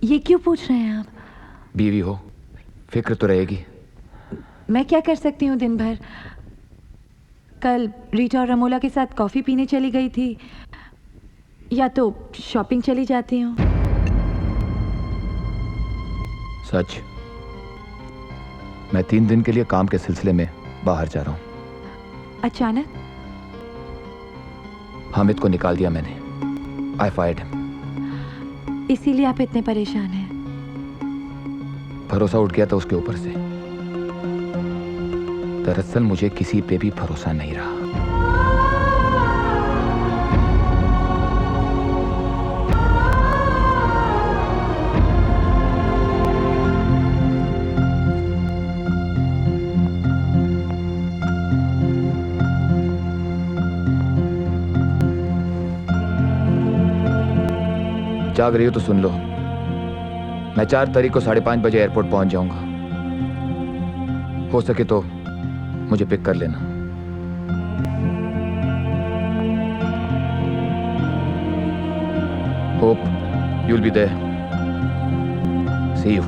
ये क्यों पूछ रहे हैं आप? बीवी हो, फिक्र तो रहेगी। मैं क्या कर सकती हूँ दिन भर? कल रीटा और रमोला के साथ कॉफी पीने चली गई थी, या तो शॉपिंग चली जाती हूँ। सच, मैं 3 दिन के लिए काम के सिलसिले में बाहर जा रहा हूँ। अचानक? हामिद को निकाल दिया मैंने। आई फायर्ड हिम। इसीलिए आप इतने परेशान हैं? भरोसा उठ गया था उसके ऊपर से। दरअसल मुझे किसी पे भी भरोसा नहीं रहा। जाग रही हो तो सुन लो, मैं 4 तारीख को 5:30 बजे एयरपोर्ट पहुंच जाऊंगा। हो सके तो मुझे पिक कर लेना। Hope you'll be there. See you.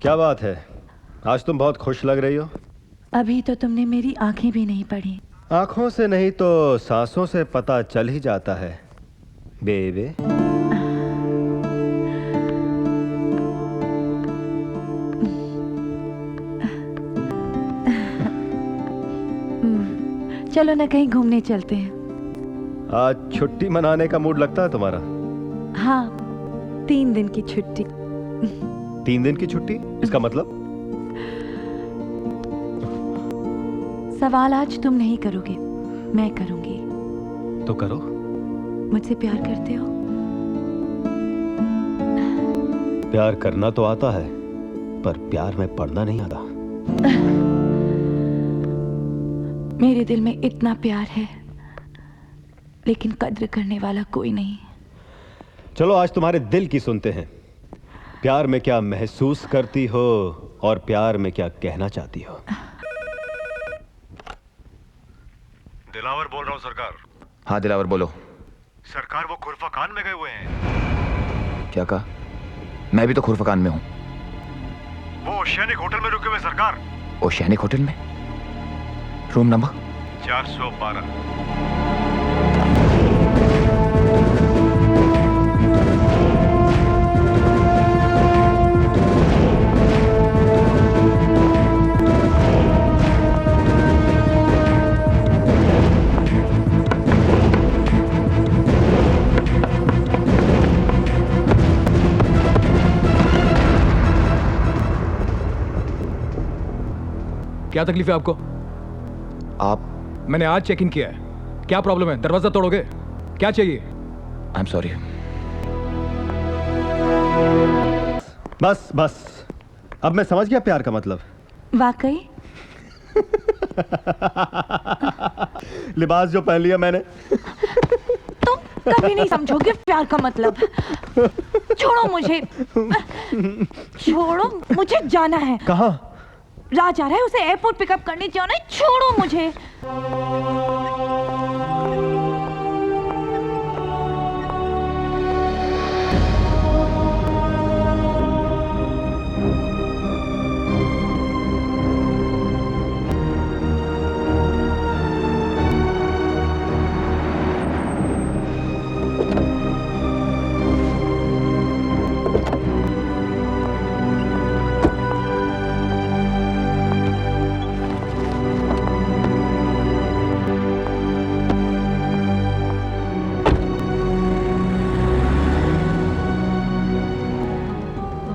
क्या बात है, आज तुम बहुत खुश लग रही हो। अभी तो तुमने मेरी आंखें भी नहीं पढ़ी। आंखों से नहीं तो सांसों से पता चल ही जाता है बेबे। चलो ना कहीं घूमने चलते हैं। आज छुट्टी मनाने का मूड लगता है तुम्हारा। हाँ, 3 दिन की छुट्टी। 3 दिन की छुट्टी, इसका मतलब? सवाल आज तुम नहीं करोगे, मैं करूंगी। तो करो। मुझसे प्यार करते हो? प्यार करना तो आता है, पर प्यार में पड़ना नहीं आता। मेरे दिल में इतना प्यार है, लेकिन कद्र करने वाला कोई नहीं। चलो आज तुम्हारे दिल की सुनते हैं। प्यार में क्या महसूस करती हो और प्यार में क्या कहना चाहती हो? दिलावर बोल रहा हूँ सरकार। हाँ दिलावर बोलो। सरकार वो खुरफाकान में गए हुए हैं। क्या कहा? मैं भी तो खुरफकान में हूँ। वो ओशियानिक होटल में रुके हुए सरकार। ओशियानिक होटल में? Room number 412। क्या तकलीफ है आपको? आप? मैंने आज चेक इन किया है। क्या प्रॉब्लम है? दरवाजा तोड़ोगे? क्या चाहिए? आई एम सॉरी। बस बस, अब मैं समझ गया प्यार का मतलब। वाकई? लिबास जो पहन लिया मैंने। तुम कभी नहीं समझोगे प्यार का मतलब। छोड़ो मुझे, छोड़ो, मुझे जाना है। कहाँ? राज आ रहा है, उसे एयरपोर्ट पिकअप करने जाना है। छोड़ो मुझे।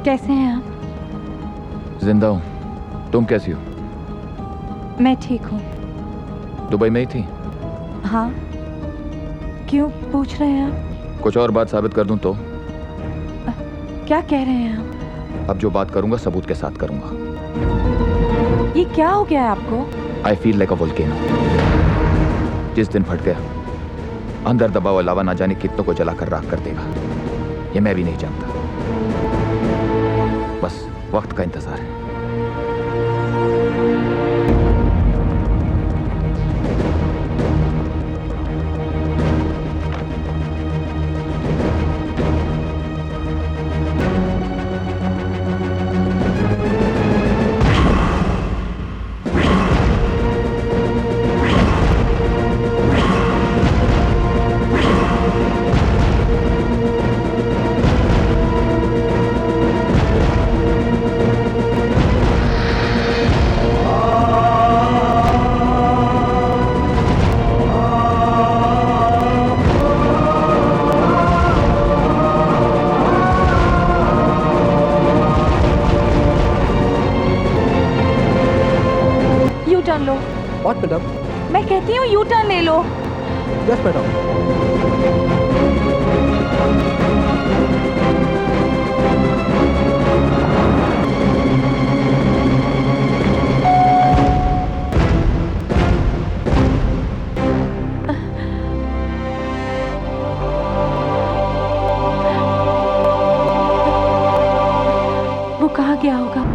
कैसे हैं आप? जिंदा हूं। तुम कैसी हो? मैं ठीक हूँ। दुबई में ही थी? हाँ, क्यों पूछ रहे हैं आप? कुछ और बात साबित कर दूं तो? क्या कह रहे हैं आप? अब जो बात करूंगा सबूत के साथ करूंगा। ये क्या हो गया है आपको? I feel like a volcano. जिस दिन फट गया, अंदर दबा हुआ लावा ना जाने कितनों को जलाकर राख कर देगा, ये मैं भी नहीं जानता। बस वक्त का इंतजार है। मैडम। मैं कहती हूँ यू टर्न ले लो। Yes madam. वो कहाँ गया होगा?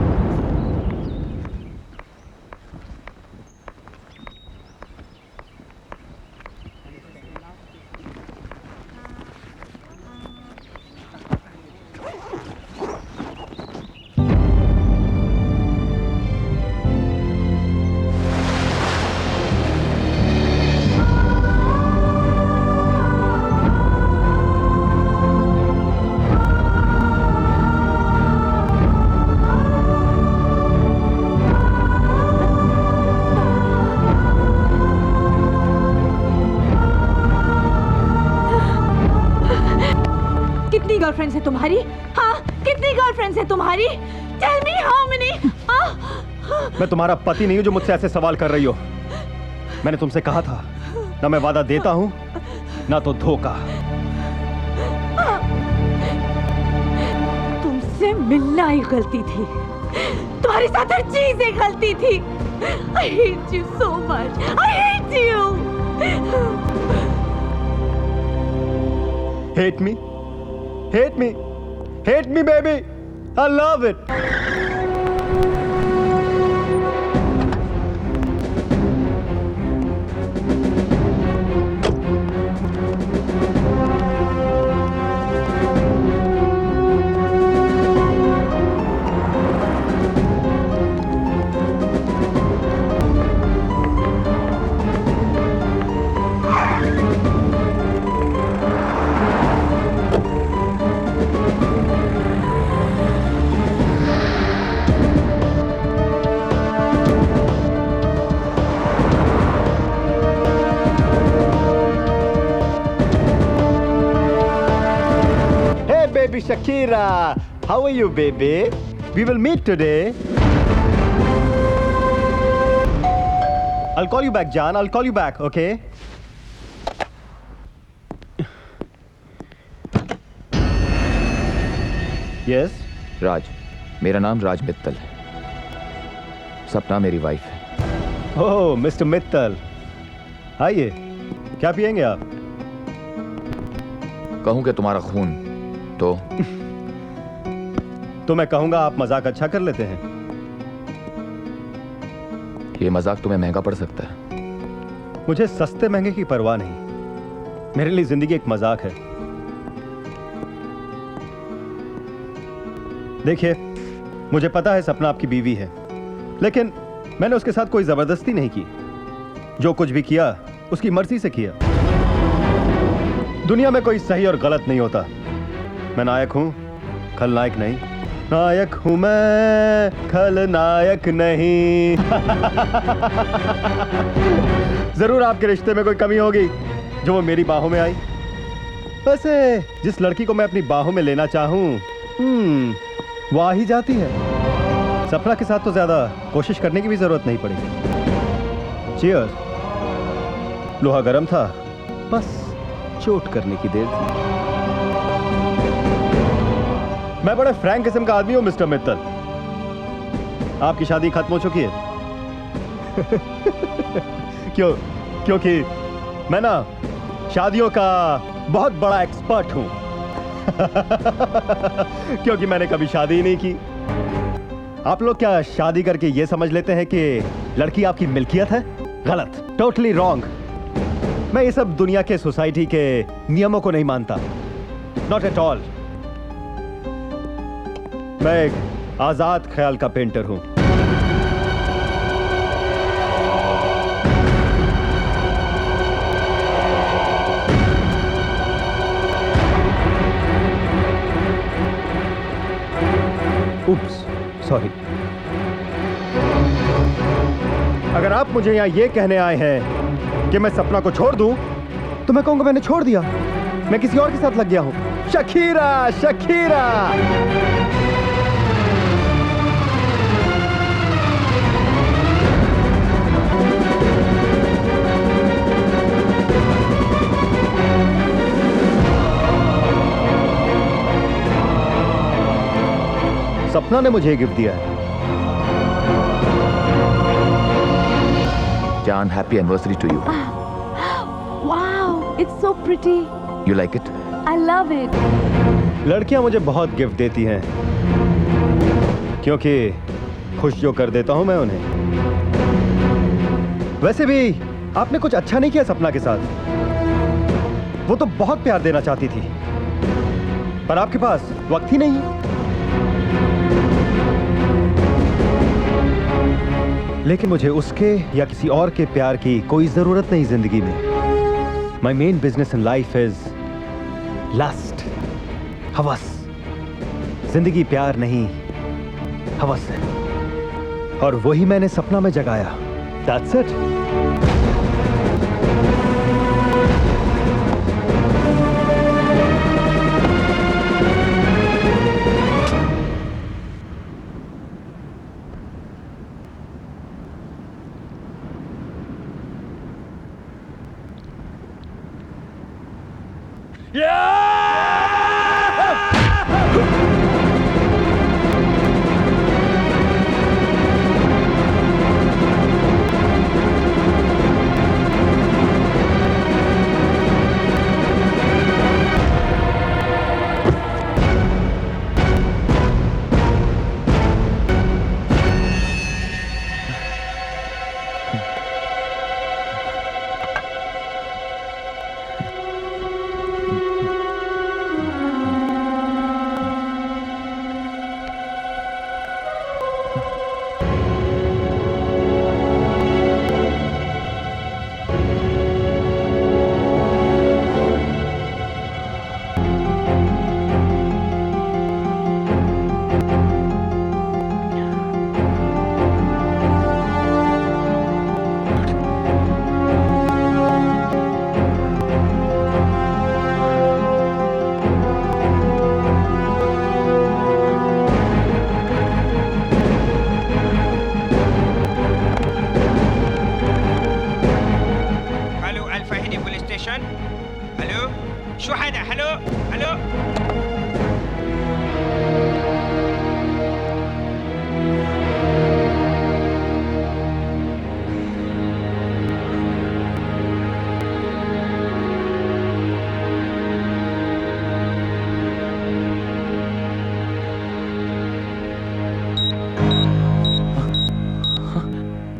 कितनी गर्लफ्रेंड्स है तुम्हारी? हाँ, कितनी गर्लफ्रेंड्स है तुम्हारी? Tell me how many? मैं तुम्हारा पति नहीं हूं जो मुझसे ऐसे सवाल कर रही हो। मैंने तुमसे कहा था ना, मैं वादा देता हूं ना तो धोखा। तुमसे मिलना ही गलती थी, तुम्हारे साथ हर चीज एक गलती थी। I hate you so much. I hate you. Hate me? Hate me? Hate me, baby. I love it. Baby Shakira, how are you, baby? We will meet today. I'll call you back, John. I'll call you back, okay? Yes? राज, मेरा नाम राज मित्तल है। सपना मेरी वाइफ है। ओह, मिस्टर मित्तल, आइए। क्या पियेंगे आप? कहूं कि तुम्हारा खून तो मैं कहूंगा आप मजाक अच्छा कर लेते हैं। ये मजाक तुम्हें महंगा पड़ सकता है। मुझे सस्ते महंगे की परवाह नहीं। मेरे लिए जिंदगी एक मजाक है। देखिए, मुझे पता है सपना आपकी बीवी है, लेकिन मैंने उसके साथ कोई जबरदस्ती नहीं की। जो कुछ भी किया उसकी मर्जी से किया। दुनिया में कोई सही और गलत नहीं होता। मैं नायक हूं, खलनायक नहीं। नायक हूं मैं, खलनायक नहीं। जरूर आपके रिश्ते में कोई कमी होगी जो वो मेरी बाहों में आई। वैसे जिस लड़की को मैं अपनी बाहों में लेना चाहूं, वो आ ही जाती है। सपना के साथ तो ज्यादा कोशिश करने की भी जरूरत नहीं पड़ी। चीयर्स। लोहा गर्म था, बस चोट करने की देर थी। मैं बड़े फ्रैंक किस्म का आदमी हूं मिस्टर मित्तल। आपकी शादी खत्म हो चुकी है। क्योंकि मैं ना शादियों का बहुत बड़ा एक्सपर्ट हूं। क्योंकि मैंने कभी शादी ही नहीं की। आप लोग क्या शादी करके ये समझ लेते हैं कि लड़की आपकी मिल्कियत है? गलत, टोटली रॉन्ग। मैं ये सब दुनिया के सोसाइटी के नियमों को नहीं मानता, नॉट एट ऑल। मैं एक आजाद ख्याल का पेंटर हूं। उप्स, सॉरी। अगर आप मुझे यहां ये कहने आए हैं कि मैं सपना को छोड़ दूं, तो मैं कहूंगा मैंने छोड़ दिया, मैं किसी और के साथ लग गया हूं। Shakira, Shakira. सपना ने मुझे गिफ्ट दिया है। जान, happy anniversary to you. Wow, it's so pretty. You like it? I love it. लड़कियां मुझे बहुत गिफ्ट देती हैं क्योंकि खुश जो कर देता हूं मैं उन्हें। वैसे भी आपने कुछ अच्छा नहीं किया सपना के साथ। वो तो बहुत प्यार देना चाहती थी, पर आपके पास वक्त ही नहीं। लेकिन मुझे उसके या किसी और के प्यार की कोई जरूरत नहीं जिंदगी में। My main business in life is lust, हवस। जिंदगी प्यार नहीं, हवस है, और वही मैंने सपना में जगाया। That's it.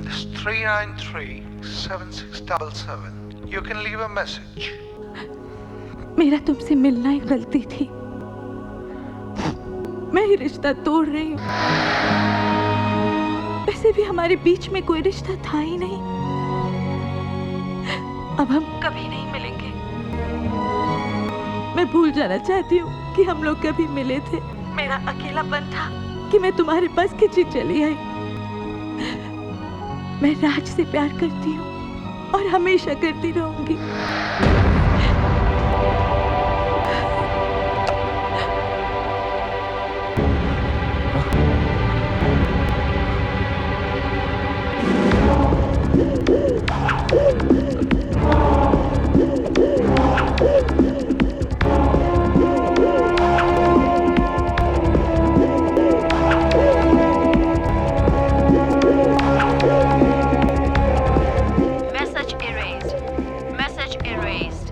This 393-7677. You can leave a message. मेरा तुमसे मिलना ही गलती थी। मैं ही रिश्ता तोड़ रही हूँ। वैसे भी हमारे बीच में कोई रिश्ता था ही नहीं। अब हम कभी नहीं मिलेंगे। मैं भूल जाना चाहती हूँ कि हम लोग कभी मिले थे। मेरा अकेलापन था कि मैं तुम्हारे पास की चीज चली आई। मैं राज से प्यार करती हूँ और हमेशा करती रहूंगी। Message erased. Message erased.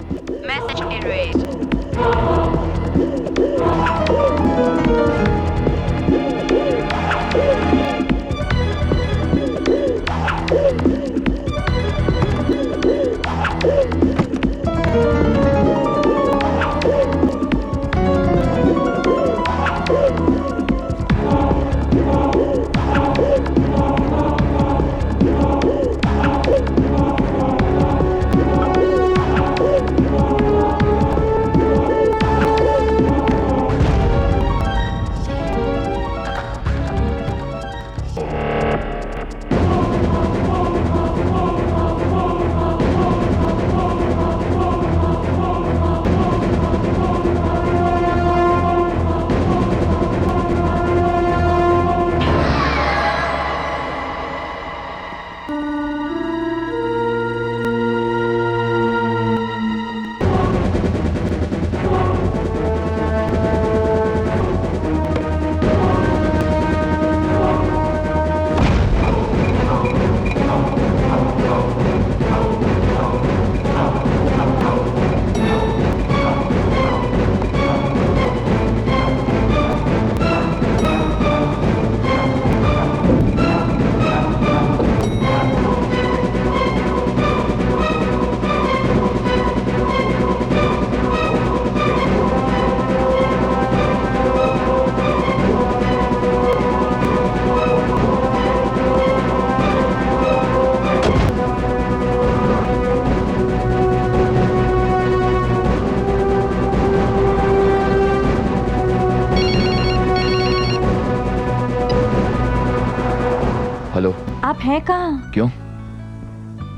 हैं कहाँ? क्यों?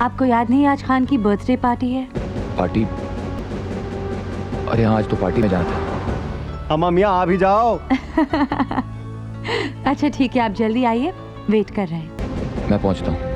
आपको याद नहीं आज खान की बर्थडे पार्टी है? पार्टी? अरे हाँ, आज तो पार्टी में जाना था। अम्मा मियाँ आ भी जाओ। अच्छा ठीक है, आप जल्दी आइए, वेट कर रहे हैं। मैं पहुंचता हूँ।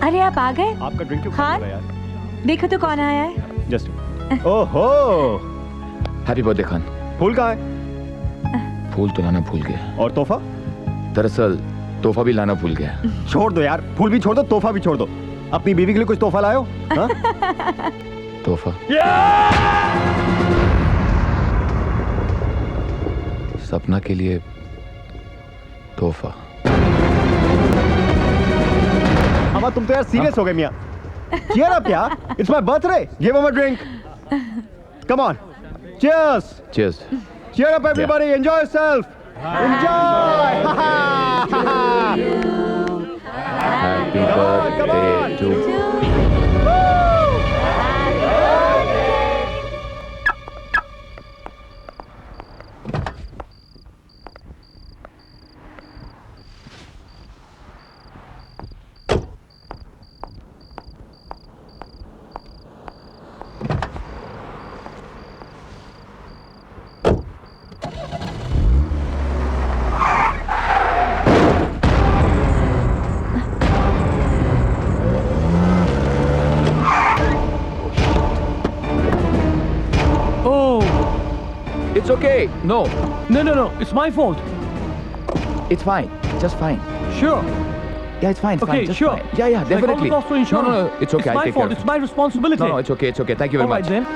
अरे आप आ गए? आपका ड्रिंक क्यों खान? खत्म हो गया यार? देखो तो कौन आया है। जस्ट ओहो, हैप्पी बर्थडे खान। फूल कहाँ है? फूल तो लाना भूल गया। और तोहफा? दरअसल तोहफा भी लाना भूल गया। छोड़ दो यार, फूल भी छोड़ दो, तोहफा भी छोड़ दो। अपनी बीवी के लिए कुछ तोहफा लायो? हाँ? तोहफा? सपना के लिए तोहफा? अम्मा तुम तो यार सीरियस हो गए मियाँ। Cheer up यार, it's my birthday. Give him a drink. Come on. Cheers. Cheers. Cheer up everybody. Enjoy yourself. Enjoy. Happy birthday to It's okay. No. No. It's my fault. It's fine. Just fine. Sure. Yeah, it's fine. It's Okay, fine. Just sure. fine. Yeah, definitely. Like all the costs for insurance. No. It's okay. It's I'll my take fault. care of It's it. my responsibility. No, it's okay. It's okay. Thank you very All right much. then.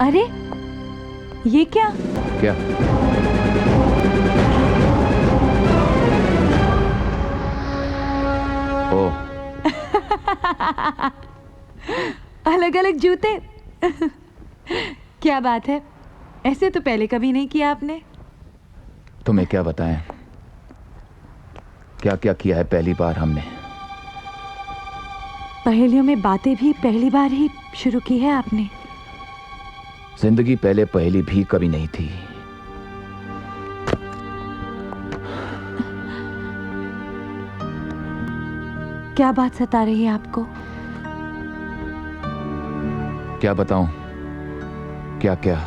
अरे ये क्या? क्या? ओ, अलग अलग जूते। क्या बात है, ऐसे तो पहले कभी नहीं किया आपने। तुम्हें क्या बताएं, क्या क्या किया है पहली बार हमने। पहेलियों में बातें भी पहली बार ही शुरू की है आपने। जिंदगी पहले पहेली भी कभी नहीं थी। क्या बात सता रही है आपको? क्या बताऊं, क्या क्या?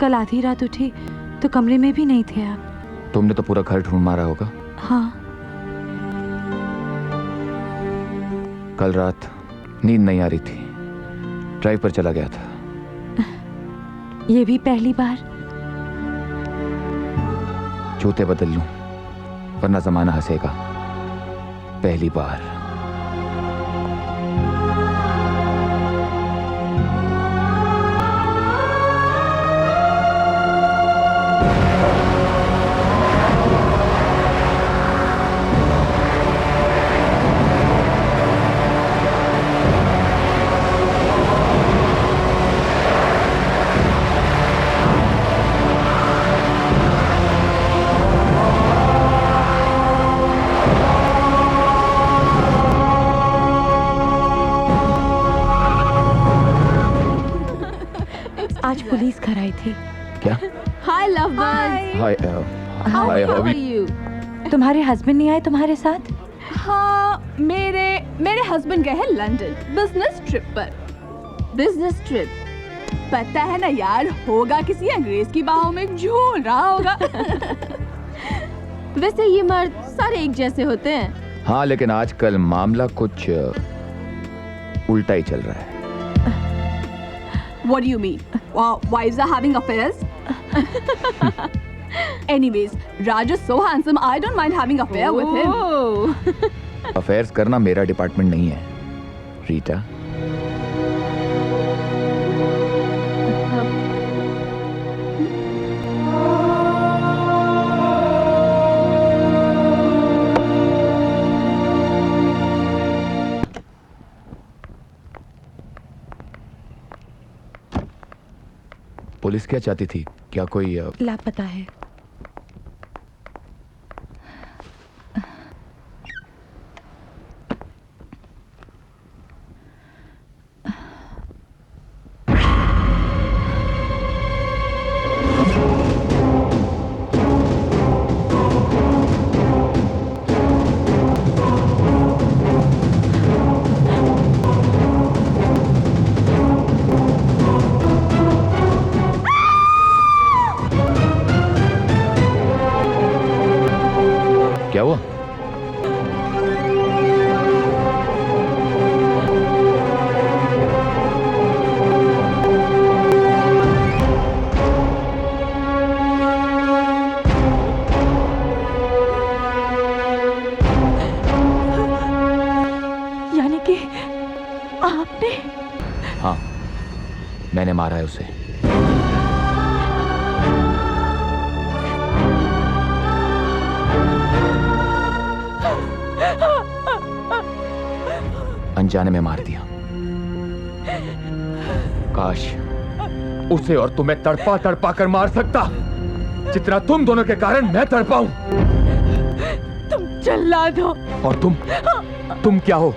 कल आधी रात उठी तो कमरे में भी नहीं थे आप। तुमने तो पूरा घर ढूंढ मारा होगा। हाँ। कल रात नींद नहीं आ रही थी, ड्राइव पर चला गया था। ये भी पहली बार? जूते बदल लूं वरना जमाना हंसेगा। पहली बार। आज पुलिस घर आई थी। क्या? Hi love birds. Hi hi how are you? तुम्हारे हस्बैंड नहीं आए तुम्हारे साथ? हाँ, मेरे हस्बैंड गए हैं लंदन बिजनेस ट्रिप पर। बिजनेस ट्रिप, पता है ना यार, होगा किसी अंग्रेज की बाहों में झूल रहा होगा। वैसे ये मर्द सारे एक जैसे होते हैं। हाँ, लेकिन आजकल मामला कुछ उल्टा ही चल रहा है। What do you mean? Wives are having affairs? Anyways, Raj is so handsome. I don't mind having affair with him. Affairs करना मेरा डिपार्टमेंट नहीं है, रीटा। पुलिस क्या चाहती थी? क्या कोई लापता है। क्या हुआ? यानी कि आपने? हाँ, मैंने मारा है उसे। अनजाने में मार दिया। काश उसे और तुम्हें तड़पा तड़पा कर मार सकता जितना तुम दोनों के कारण मैं तड़पाऊं। तुम जल्लाद हो। और तुम क्या हो?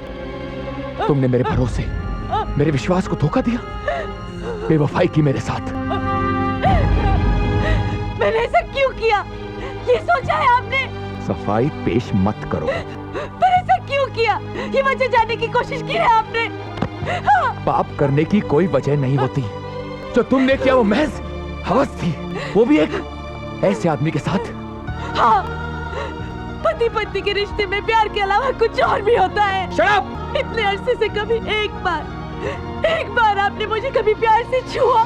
तुमने मेरे भरोसे, मेरे विश्वास को धोखा दिया, बेवफाई की मेरे साथ। मैंने ऐसा क्यों किया? ये सोचा है आपने? सफाई पेश मत करो। पर ऐसा क्यों किया? ये वजह जानने की कोशिश की है आपने? पाप करने की कोई वजह नहीं होती। जो तुमने किया वो महज हवस थी, वो भी एक ऐसे आदमी के साथ। हाँ, पति पत्नी के रिश्ते में प्यार के अलावा कुछ और भी होता है। Shut up! इतने अरसे से कभी एक बार आपने मुझे कभी प्यार से छुआ?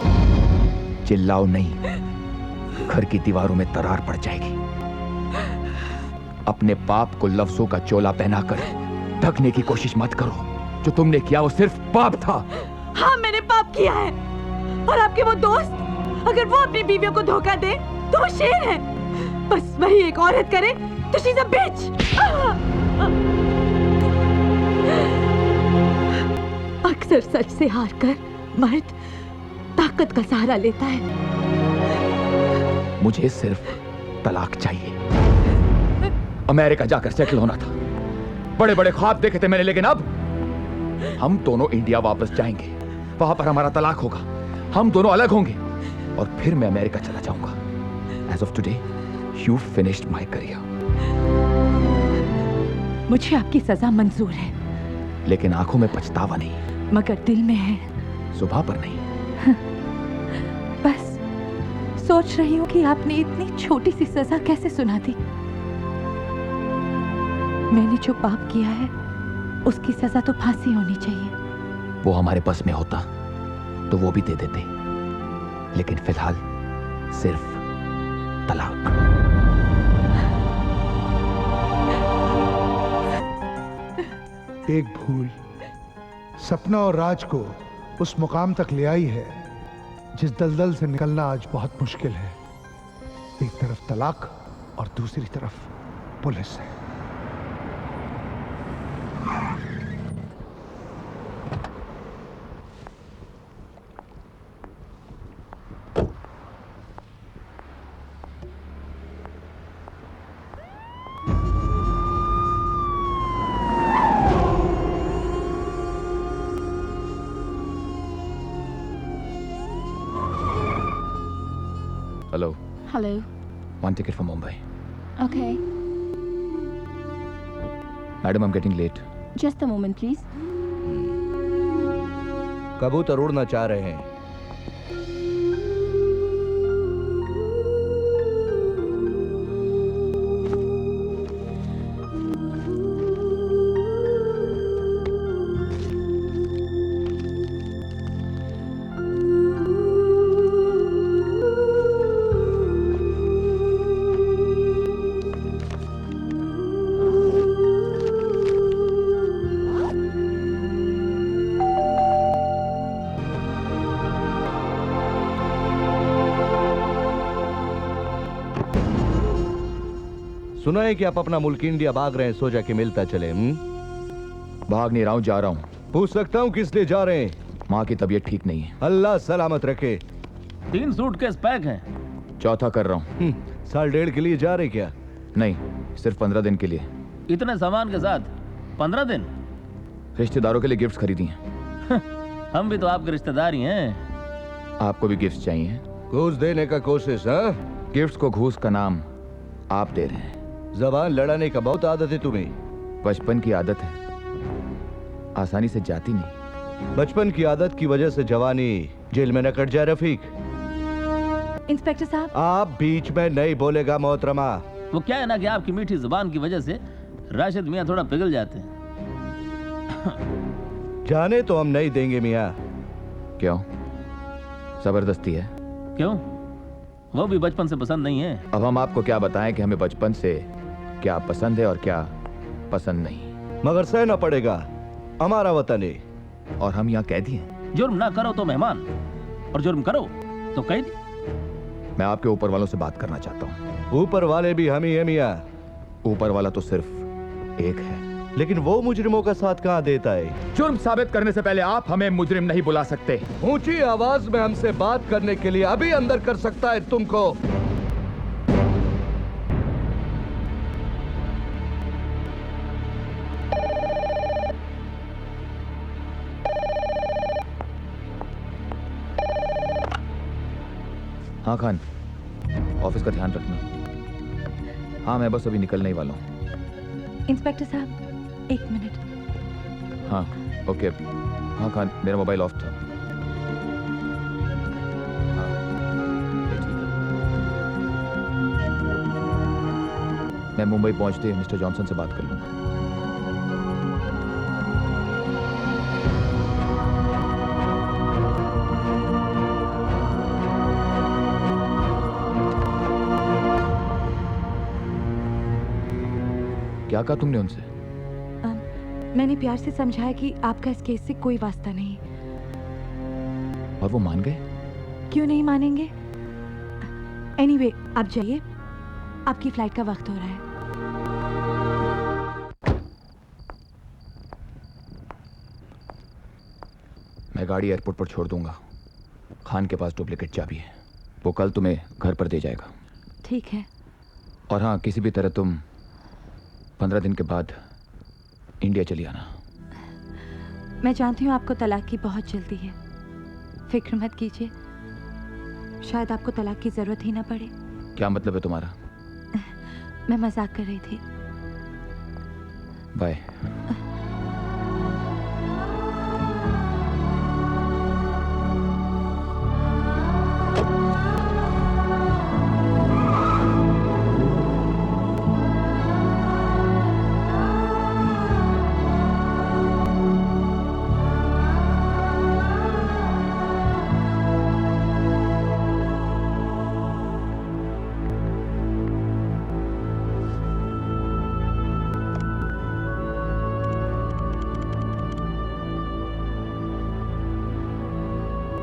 चिल्लाओ नहीं, घर की दीवारों में दरार पड़ जाएगी। अपने पाप को लफ्जों का चोला पहनाकर ढकने की कोशिश मत करो। जो तुमने किया वो सिर्फ पाप था। हाँ, मैंने पाप किया है। और आपके वो दोस्त, अगर वो अपनी बीवियों को धोखा दे तो वो शेर है। बस वही एक औरत करे तो शी इज अ बिच। अक्सर सच से हारकर मर्द ताकत का सहारा लेता है। मुझे सिर्फ तलाक चाहिए। अमेरिका जाकर सेटल होना था, बड़े बड़े ख्वाब देखे थे मैंने, लेकिन अब हम दोनों इंडिया वापस जाएंगे। वहां पर हमारा तलाक होगा, हम दोनों अलग होंगे और फिर मैं अमेरिका चला जाऊंगा। As of today you finished my career. मुझे आपकी सजा मंजूर है, लेकिन आंखों में पछतावा नहीं, मगर दिल में है। सुबह पर नहीं। सोच रही हूँ कि आपने इतनी छोटी सी सजा कैसे सुना दी। मैंने जो पाप किया है उसकी सजा तो फांसी होनी चाहिए। वो हमारे बस में होता तो वो भी दे देते, लेकिन फिलहाल सिर्फ तलाक। एक भूल सपना और राज को उस मुकाम तक ले आई है जिस दलदल से निकलना आज बहुत मुश्किल है। एक तरफ तलाक और दूसरी तरफ पुलिस है। Hello. Hello. One ticket for Mumbai. Okay. Madam, I'm getting late. Just a moment, please. कबूतर उड़ना चाह रहे हैं। सुना है कि आप अपना मुल्क इंडिया भाग रहे हैं, सो जाके मिलता चले। भाग नहीं रहा हूं, जा रहा हूं। पूछ सकता हूं किस लिए जा रहे हैं? माँ की तबीयत ठीक नहीं है। अल्लाह सलामत रखे। 3 सूटकेस पैक हैं। चौथा कर रहा हूं। साल डेढ़ के लिए जा रहे क्या? नहीं, सिर्फ 15 दिन के लिए। इतने सामान के साथ 15 दिन? रिश्तेदारों के लिए गिफ्ट्स खरीदी हैं। हम भी तो आपके रिश्तेदार ही हैं। आपको भी गिफ्ट्स चाहिए? घूस देने का कोशिश? हाँ, गिफ्ट्स को घूस का नाम आप दे रहे हैं। जबान लड़ाने का बहुत आदत है तुम्हें। बचपन की आदत है, आसानी से जाती नहीं। बचपन की आदत की वजह से जवानी जेल में न कट जाए। रफीक, इंस्पेक्टर साहब, आप बीच में नहीं बोलेगा मोहतरमा। वो क्या है ना कि आपकी मीठी जुबान की वजह से राशिद मियाँ थोड़ा पिघल जाते हैं। जाने तो हम नहीं देंगे मियाँ। क्यों? जबरदस्ती है? क्यों? वो भी बचपन से पसंद नहीं है। अब हम आपको क्या बताएं कि हमें बचपन से क्या पसंद है और क्या पसंद नहीं। मगर सहना पड़ेगा, हमारा वतन है। और हम यहाँ कैदी हैं। जुर्म ना करो तो मेहमान, और जुर्म करो तो कैदी। मैं आपके ऊपर वालों से बात करना चाहता हूँ। ऊपर वाले भी हम ही है मियाँ। ऊपर वाला तो सिर्फ एक है, लेकिन वो मुजरिमों का साथ कहाँ देता है? जुर्म साबित करने से पहले आप हमें मुजरिम नहीं बुला सकते। ऊंची आवाज में हमसे बात करने के लिए अभी अंदर कर सकता है तुमको। हाँ खान, ऑफिस का ध्यान रखना। हाँ, मैं बस अभी निकलने ही वाला हूँ। इंस्पेक्टर साहब, 1 मिनट। हाँ, ओके। हाँ खान, मेरा मोबाइल ऑफ था। हाँ, ये ठीक है। मैं मुंबई पहुंचते ही मिस्टर जॉनसन से बात कर लूंगा। क्या कहा तुमने उनसे? मैंने प्यार से समझाया कि आपका इस केस से कोई वास्ता नहीं। और वो मान गए? क्यों नहीं मानेंगे? एनीवे, आप जाइए, आपकी फ्लाइट का वक्त हो रहा है। मैं गाड़ी एयरपोर्ट पर छोड़ दूंगा। खान के पास डुप्लीकेट चाबी है, वो कल तुम्हें घर पर दे जाएगा। ठीक है। और हाँ, किसी भी तरह तुम 15 दिन के बाद इंडिया चली आना। मैं जानती हूँ आपको तलाक की बहुत जल्दी है, फिक्र मत कीजिए, शायद आपको तलाक की जरूरत ही ना पड़े। क्या मतलब है तुम्हारा? मैं मजाक कर रही थी। बाय।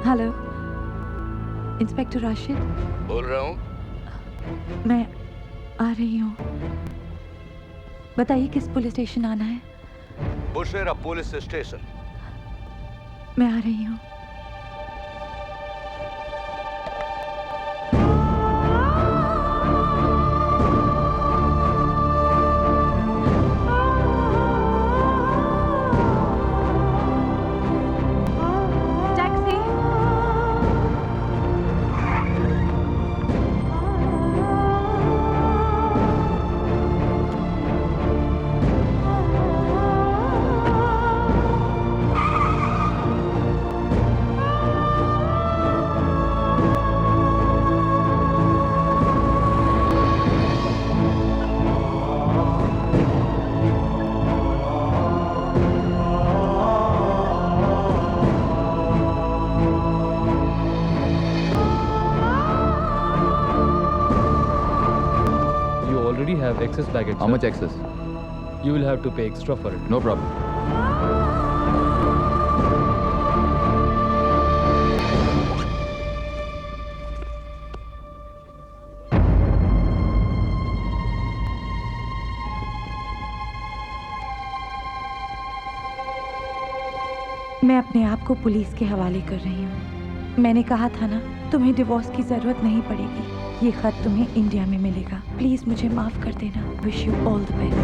हेलो, इंस्पेक्टर राशिद बोल रहा हूँ। मैं आ रही हूँ। बताइए किस पुलिस स्टेशन आना है? बुशेरा पुलिस स्टेशन। मैं आ रही हूँ। Taxi. You already have excess baggage. How sir. much excess? You will have to pay extra for it. No problem. मैं अपने आप को पुलिस के हवाले कर रही हूँ। मैंने कहा था ना, तुम्हें डिवोर्स की जरूरत नहीं पड़ेगी। ये खत तुम्हें इंडिया में मिलेगा। प्लीज मुझे माफ कर देना। Wish you all the best.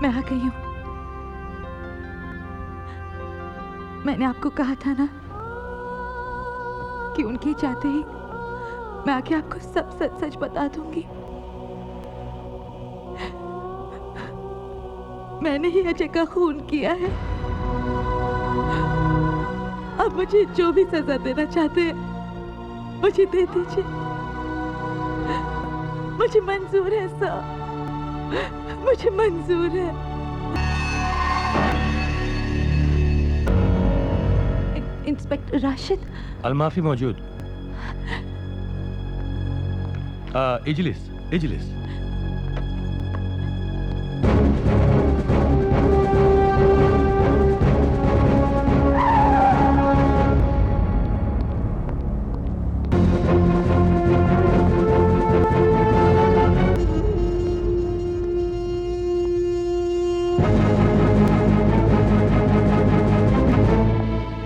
मैं आ गई हूँ। मैंने आपको कहा था ना कि उनके चाहते ही मैं आके आपको सब सच सच बता दूंगी। मैंने ही अजय का खून किया है। अब मुझे जो भी सजा देना चाहते हैं मुझे दे दीजिए। मुझे मंजूर है सर, मुझे मंजूर है। इंस्पेक्टर राशिद। अलमाफी मौजूद। इजलिस इजलिस।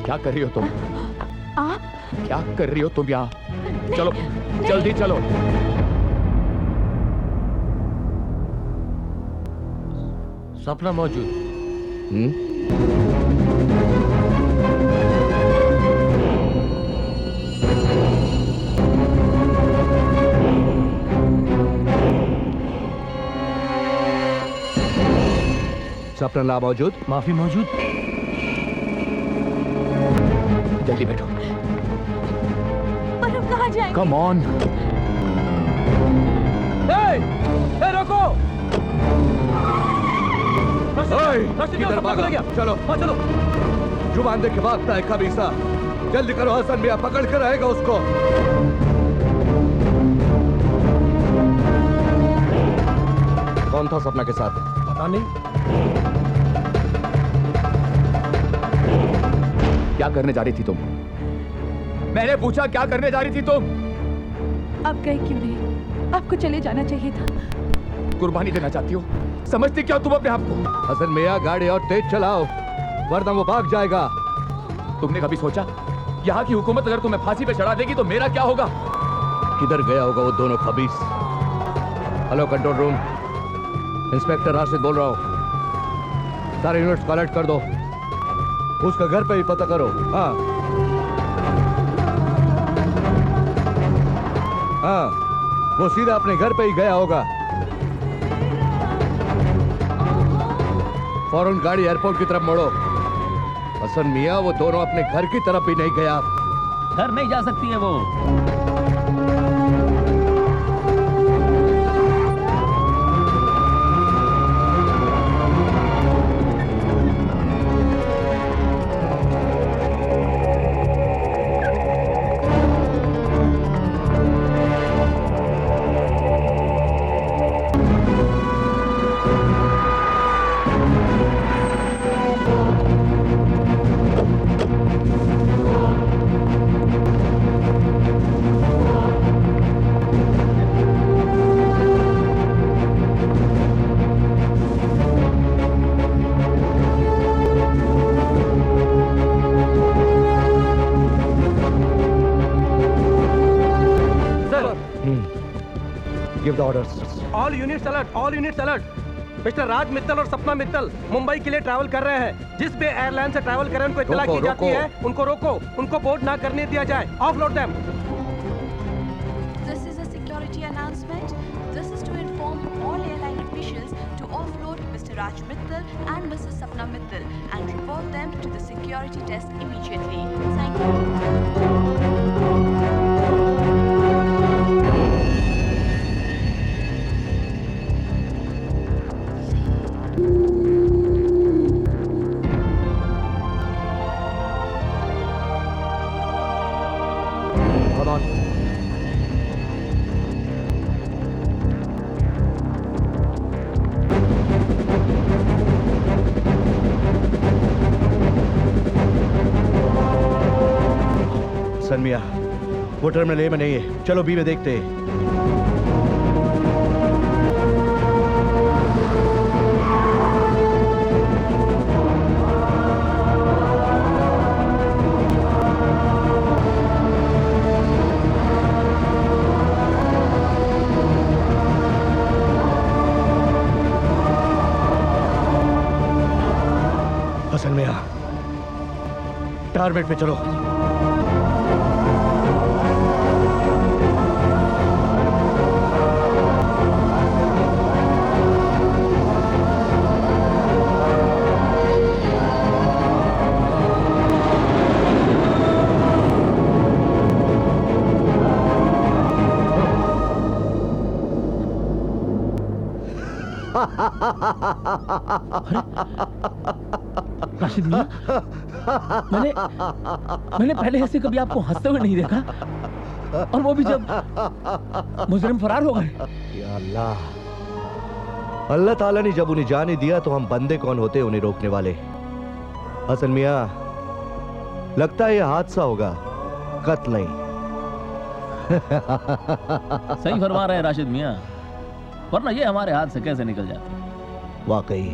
क्या कर रही हो तुम? आप क्या कर रही हो तुम यहाँ? चलो जल्दी चलो। सपना मौजूद। सपना ला मौजूद। माफी मौजूद। जल्दी बैठो। पर हम कहाँ जाएंगे? Come on. रोको। किधर भागा? चलो चलो। जुबान देख के भागता है खबीसा। जल्दी करो, हसन मियां पकड़ कर आएगा उसको। कौन था सपना के साथ? पता नहीं। क्या करने जा रही थी तुम? मैंने पूछा क्या करने जा रही थी तुम? आप गए क्यों नहीं? आपको चले जाना चाहिए था। कुर्बानी देना चाहती हो? समझती क्या तुम अपने आप को? हसन मियां गाड़ी और तेज चलाओ वरना वो भाग जाएगा। तुमने कभी सोचा यहाँ की हुकूमत अगर तुम्हें फांसी पे चढ़ा देगी तो मेरा क्या होगा? किधर गया होगा वो दोनों खबीस? Hello control room, inspector Rashid बोल रहा हूँ। सारे यूनिट्स कलेक्ट कर दो, उसका घर पे ही पता करो। हाँ हाँ, वो सीधा अपने घर पे ही गया होगा। फौरन गाड़ी एयरपोर्ट की तरफ मोड़ो। हसन मियां, वो दोनों अपने घर की तरफ भी नहीं गया। घर नहीं जा सकती है वो। Give the orders. All units alert, all units alert. Mister Raj Mittal और सपना मित्तल मुंबई के लिए ट्रैवल कर रहे हैं। जिस भी एयरलाइन से ट्रैवल करें उनको इत्तला की जाती है, उनको रोको, उनको बोर्ड ना करने दिया जाए। Offload them. This is a security announcement. This is to inform all airline officials to offload Mr. Raj Mittal and Mrs. Sapna Mittal and report them to the security desk immediately. Thank you. Come on. सन मिया, वो टर्मिनल ए में नहीं है, चलो बी में देखते हैं। हसन मिया, टारगेट पे चलो। राशिद मियां, मैंने पहले ऐसे कभी आपको हंसते हुए नहीं देखा, और वो भी जब मुजरिम फरार हो गए। या अल्लाह, अल्लाह ताला ने जब उन्हें जाने दिया तो हम बंदे कौन होते उन्हें रोकने वाले। हसन मियां, लगता है यह हादसा होगा, कत्ल नहीं। सही फरमा रहे हैं राशिद मियां, वरना ये हमारे हाथ से कैसे निकल जाती। वाकई